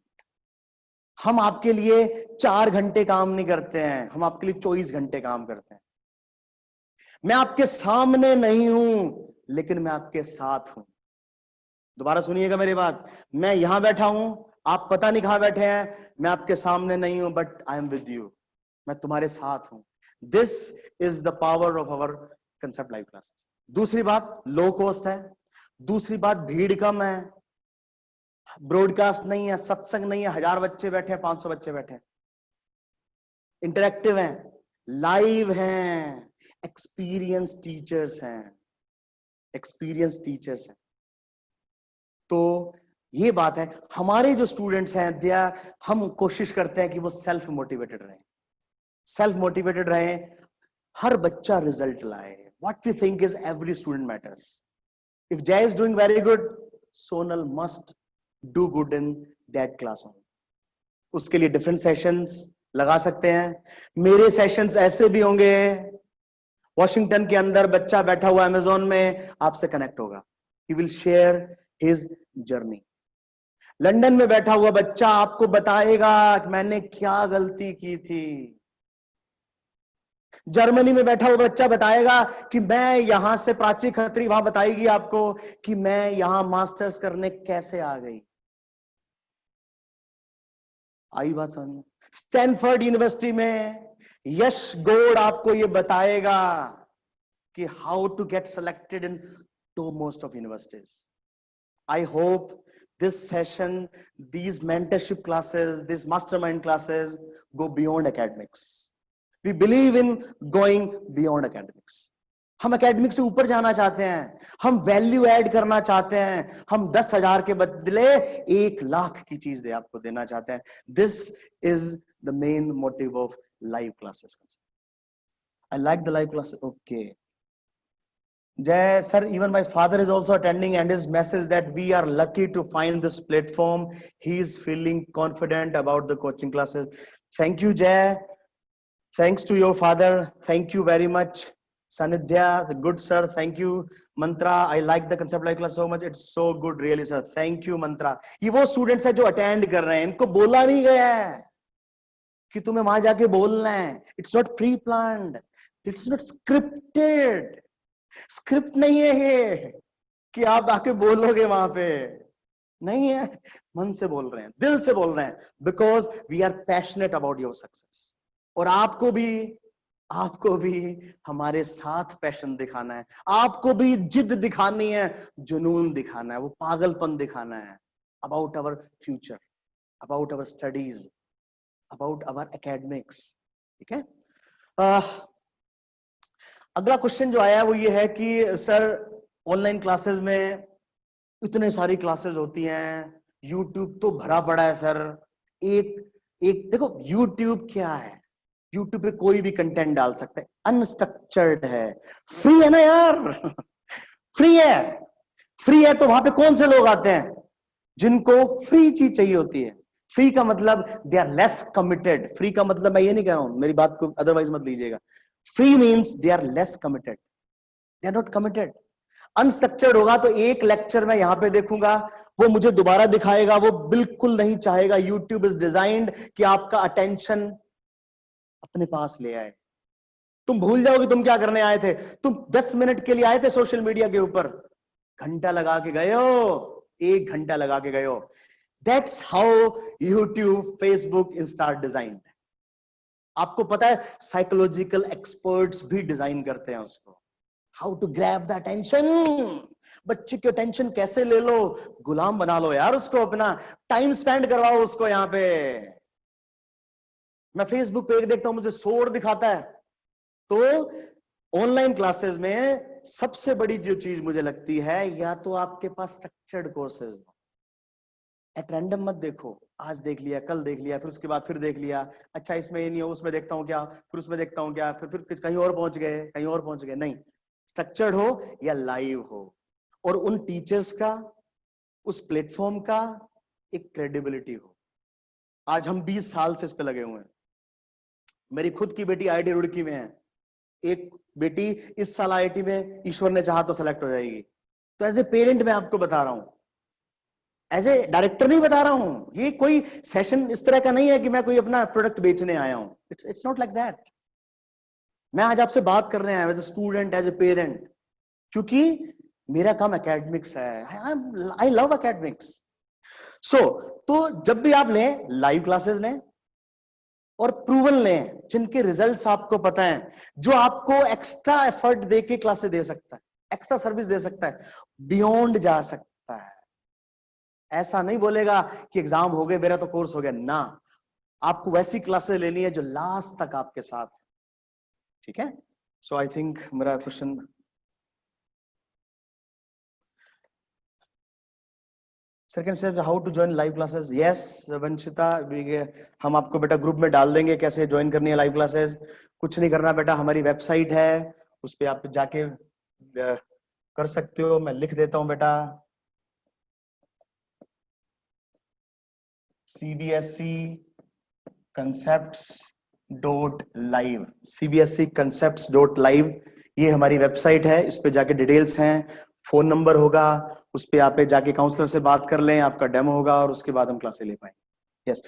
हम आपके लिए 4 घंटे काम नहीं करते हैं, हम आपके लिए 24 घंटे काम करते हैं। मैं आपके सामने नहीं हूं, लेकिन मैं आपके साथ हूं। दोबारा सुनिएगा मेरी बात, मैं यहां बैठा हूं, आप पता नहीं कहां बैठे हैं, मैं आपके सामने नहीं हूं, but I am with you, मैं तुम्हारे साथ हूं। This is the power of our concept live classes. दूसरी बात, लो कॉस्ट है। दूसरी बात, भीड़ कम है, ब्रॉडकास्ट नहीं है, सत्संग नहीं है, 1000 बच्चे बैठे हैं, 500 बच्चे बैठे हैं, इंटरेक्टिव हैं, लाइव हैं, एक्सपीरियंस टीचर्स हैं, एक्सपीरियंस टीचर्स हैं। तो ये बात है, हमारे जो स्टूडेंट्स हैं दे आर, हम कोशिश करते हैं कि वो सेल्फ मोटिवेटेड रहें, सेल्फ मोटिवेटेड रहें, हर बच्चा रिजल्ट लाए। What we think is every student matters. If Jay is doing very good, Sonal must do good in that classroom. उसके लिए डिफरेंट सेशंस लगा सकते हैं। मेरे सेशंस ऐसे भी होंगे, वॉशिंगटन के अंदर बच्चा बैठा हुआ अमेज़न में आपसे कनेक्ट होगा, he will share his journey. London में बैठा हुआ बच्चा आपको बताएगा कि मैंने क्या गलती की थी। जर्मनी में बैठा हुआ बच्चा बताएगा कि मैं यहां से, प्राची खत्री वहां बताएगी आपको कि मैं यहां मास्टर्स करने कैसे आ गई। आई बात समझ? स्टैनफोर्ड यूनिवर्सिटी में यश गौड़ आपको ये बताएगा कि how to get selected in top most of universities. I hope this session, these mentorship classes, these mastermind classes go beyond academics. We believe in going beyond academics. हम एकेडमिक से ऊपर जाना चाहते हैं, हम वैल्यू ऐड करना चाहते हैं, हम 10,000 के बदले 1,00,000 की चीज दे आपको देना चाहते हैं। This is the main motive of live classes. I like the live classes. Okay Jay sir, even my father is also attending, and his message that we are lucky to find this platform. He is feeling confident about the coaching classes. Thank you, Jay. Thanks to your father. Thank you very much. Sanidhya, the good sir. Thank you. Mantra, I like the concept live class so much. It's so good, really, sir. Thank you, Mantra. ये वो students हैं जो attend कर रहे हैं, इनको बोला नहीं गया है कि तुम्हें वहां जाके बोलना है. It's not pre-planned. It's not scripted. Script नहीं है ये कि आप आके बोलोगे वहां पे, नहीं है, मन से बोल रहे हैं, दिल से बोल रहे हैं, because we are passionate about your success. और आपको भी हमारे साथ पैशन दिखाना है, आपको भी जिद दिखानी है, जुनून दिखाना है, वो पागलपन दिखाना है about our future, about our studies, about our academics. ठीक है, अगला क्वेश्चन जो आया है वो ये है कि सर ऑनलाइन क्लासेस में इतने सारी क्लासेस होती हैं, यूट्यूब तो भरा पड़ा है सर। एक देखो, यूट्यूब क्या है, यूट्यूब पे कोई भी कंटेंट डाल सकता है, अनस्ट्रक्चर्ड है, फ्री है ना यार फ्री है तो वहां पे कौन से लोग आते हैं? जिनको फ्री चीज चाहिए होती है। फ्री का मतलब they are less committed. Free का मतलब मैं ये नहीं कह रहा हूं, मेरी बात को अदरवाइज मत लीजिएगा। Free means they are less committed, they are not committed. Unstructured होगा तो एक लेक्चर में यहां पे देखूंगा, वो मुझे दोबारा दिखाएगा, वो बिल्कुल नहीं चाहेगा। यूट्यूब इज डिजाइंड कि आपका अटेंशन अपने पास ले आए, तुम भूल जाओगे तुम क्या करने आए थे। तुम 10 मिनट के लिए आए थे सोशल मीडिया के ऊपर, घंटा लगा के गए हो, 1 घंटा लगा के गए हो। That's how YouTube, Facebook, Insta designed. आपको पता है साइकोलॉजिकल एक्सपर्ट्स भी डिजाइन करते हैं उसको, how to grab the attention. बच्चे की अटेंशन कैसे ले लो, गुलाम बना लो यार उसको, अपना टाइम स्पेंड करवाओ उसको। यहां पे मैं फेसबुक पे एक देखता हूं, मुझे शोर दिखाता है। तो ऑनलाइन क्लासेस में सबसे बड़ी जो चीज मुझे लगती है, या तो आपके पास स्ट्रक्चर्ड कोर्सेज हो, एट रैंडम मत देखो, आज देख लिया, कल देख लिया, फिर उसके बाद फिर देख लिया, अच्छा इसमें ये नहीं हो, उसमें देखता हूं क्या, फिर उसमें देखता हूं क्या, फिर कहीं और पहुंच गए, कहीं और पहुंच गए। नहीं, स्ट्रक्चर्ड हो या लाइव हो, और उन टीचर्स का, उस प्लेटफॉर्म का एक क्रेडिबिलिटी हो। आज हम 20 साल से इस पे लगे हुए हैं। मेरी खुद की बेटी आईआईटी रुड़की में है, एक बेटी इस साल आईआईटी में ईश्वर ने चाहा तो सेलेक्ट हो जाएगी। तो एज ए पेरेंट मैं आपको बता रहा हूं, एज ए डायरेक्टर नहीं बता रहा हूं, ये कोई सेशन इस तरह का नहीं है कि मैं कोई अपना प्रोडक्ट बेचने आया हूं। It's not like that. मैं आज आपसे बात कर रहे हैं as a student, as a parent, क्योंकि मेरा काम एकेडमिक्स है। I love academics. सो तो जब भी आप लें, लाइव क्लासेस लें और प्रूवन लें, जिनके रिजल्ट्स आपको पता है, जो आपको एक्स्ट्रा एफर्ट देके क्लासेस दे सकता है, एक्स्ट्रा सर्विस दे सकता है, बियॉन्ड जा सकता है। ऐसा नहीं बोलेगा कि एग्जाम हो गए मेरा तो कोर्स हो गया ना, आपको वैसी क्लासेस लेनी है जो लास्ट तक आपके साथ है। ठीक है? सो आई थिंक मेरा question, second step, how to join live classes. Yes Vanshita, हम आपको बेटा ग्रुप में डाल देंगे कैसे ज्वाइन करनी है लाइव क्लासेस। कुछ नहीं करना बेटा, हमारी वेबसाइट है, उस पर आप जाके कर सकते हो। मैं लिख देता हूं बेटा, CBSE concepts.live, CBSE concepts.live, ये हमारी वेबसाइट है। इस पे जाके डिटेल्स हैं, फोन नंबर होगा, उस पे आप जाके काउंसलर से बात कर लें, आपका डेमो होगा और उसके बाद हम क्लासे ले पाएंगे। Yes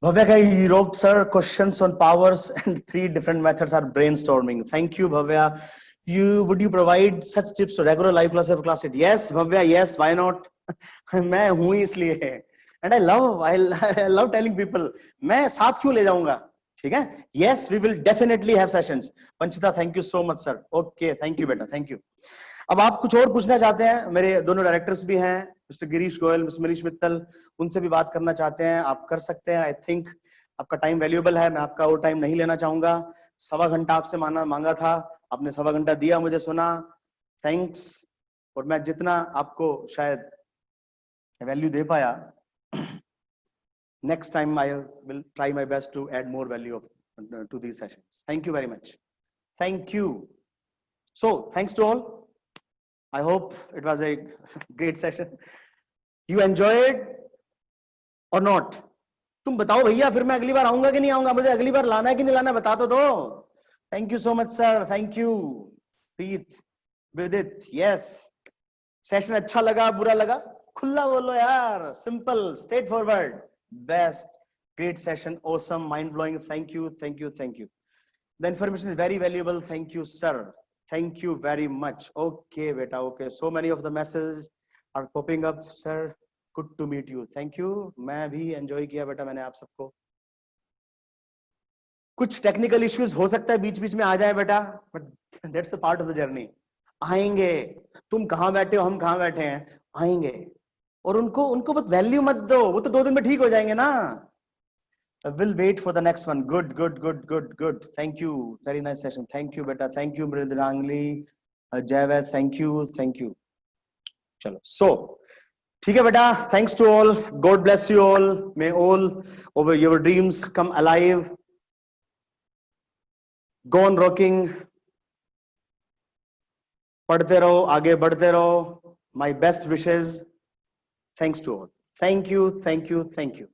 Bhavya ka, you wrote sir questions on powers and 3 different methods are brainstorming. Thank you Bhavya. Would you provide such tips to regular live class of class 8? Yes Bhavya, yes, why not? मैं हूं इसलिए, and I love telling people, मैं साथ क्यों ले जाऊंगा। ठीक है? Yes, we will definitely have sessions. पंचिता, thank you so much sir. Okay, thank you बेटा, thank you. अब आप कुछ और पूछना चाहते हैं, मेरे दोनों डायरेक्टर्स भी हैं, मिस्टर गिरीश गोयल, मिस्टर मनीष मित्तल, उनसे भी बात करना चाहते हैं, आप कर सकते हैं। आई थिंक आपका टाइम वैल्यूएबल है, मैं आपका और टाइम नहीं लेना चाहूंगा। 1.25 घंटा आपसे मांगा था, आपने 1.25 घंटा दिया, मुझे सुना, थैंक्स। और मैं जितना आपको शायद वैल्यू दे पाया, next time I will try my best to add more value to these sessions. Thank you very much, thank you. So thanks to all, I hope it was a great session. You enjoyed or not? तुम बताओ भैया, फिर मैं अगली बार आऊंगा कि नहीं आऊंगा, मुझे अगली बार लाना है कि नहीं लाना, बता तो दो। Thank you so much sir, thank you. Preet, Vidit, yes. Session अच्छा लगा, बुरा लगा, खुला बोलो यार, simple, straight forward, best, great session, awesome, mind blowing, thank you, thank you, thank you. The information is very valuable. Thank you, sir. Thank you very much. Okay, beta. Okay. So many of the messages are popping up, sir. Good to meet you. Thank you. मैं भी enjoy किया बेटा मैंने आप सबको। कुछ technical issues हो सकता है बीच बीच में आ जाए बेटा, but that's the part of the journey. आएंगे, तुम कहाँ बैठे हो, हम कहाँ बैठे हैं, आएंगे। और उनको बस वैल्यू मत दो, वो तो 2 दिन में ठीक हो जाएंगे ना। We'll wait for the next one. Good, good, good, good, good. Thank you. Very nice session. Thank you, beta. Thank you, Mridangli. Javed, thank you. Thank you. Chalo. So, ठीक है बेटा. Thanks to all. God bless you all. May all of your dreams come alive. Go on rocking. पढ़ते रहो, आगे बढ़ते रहो. My best wishes. Thanks to all. Thank you, thank you, thank you.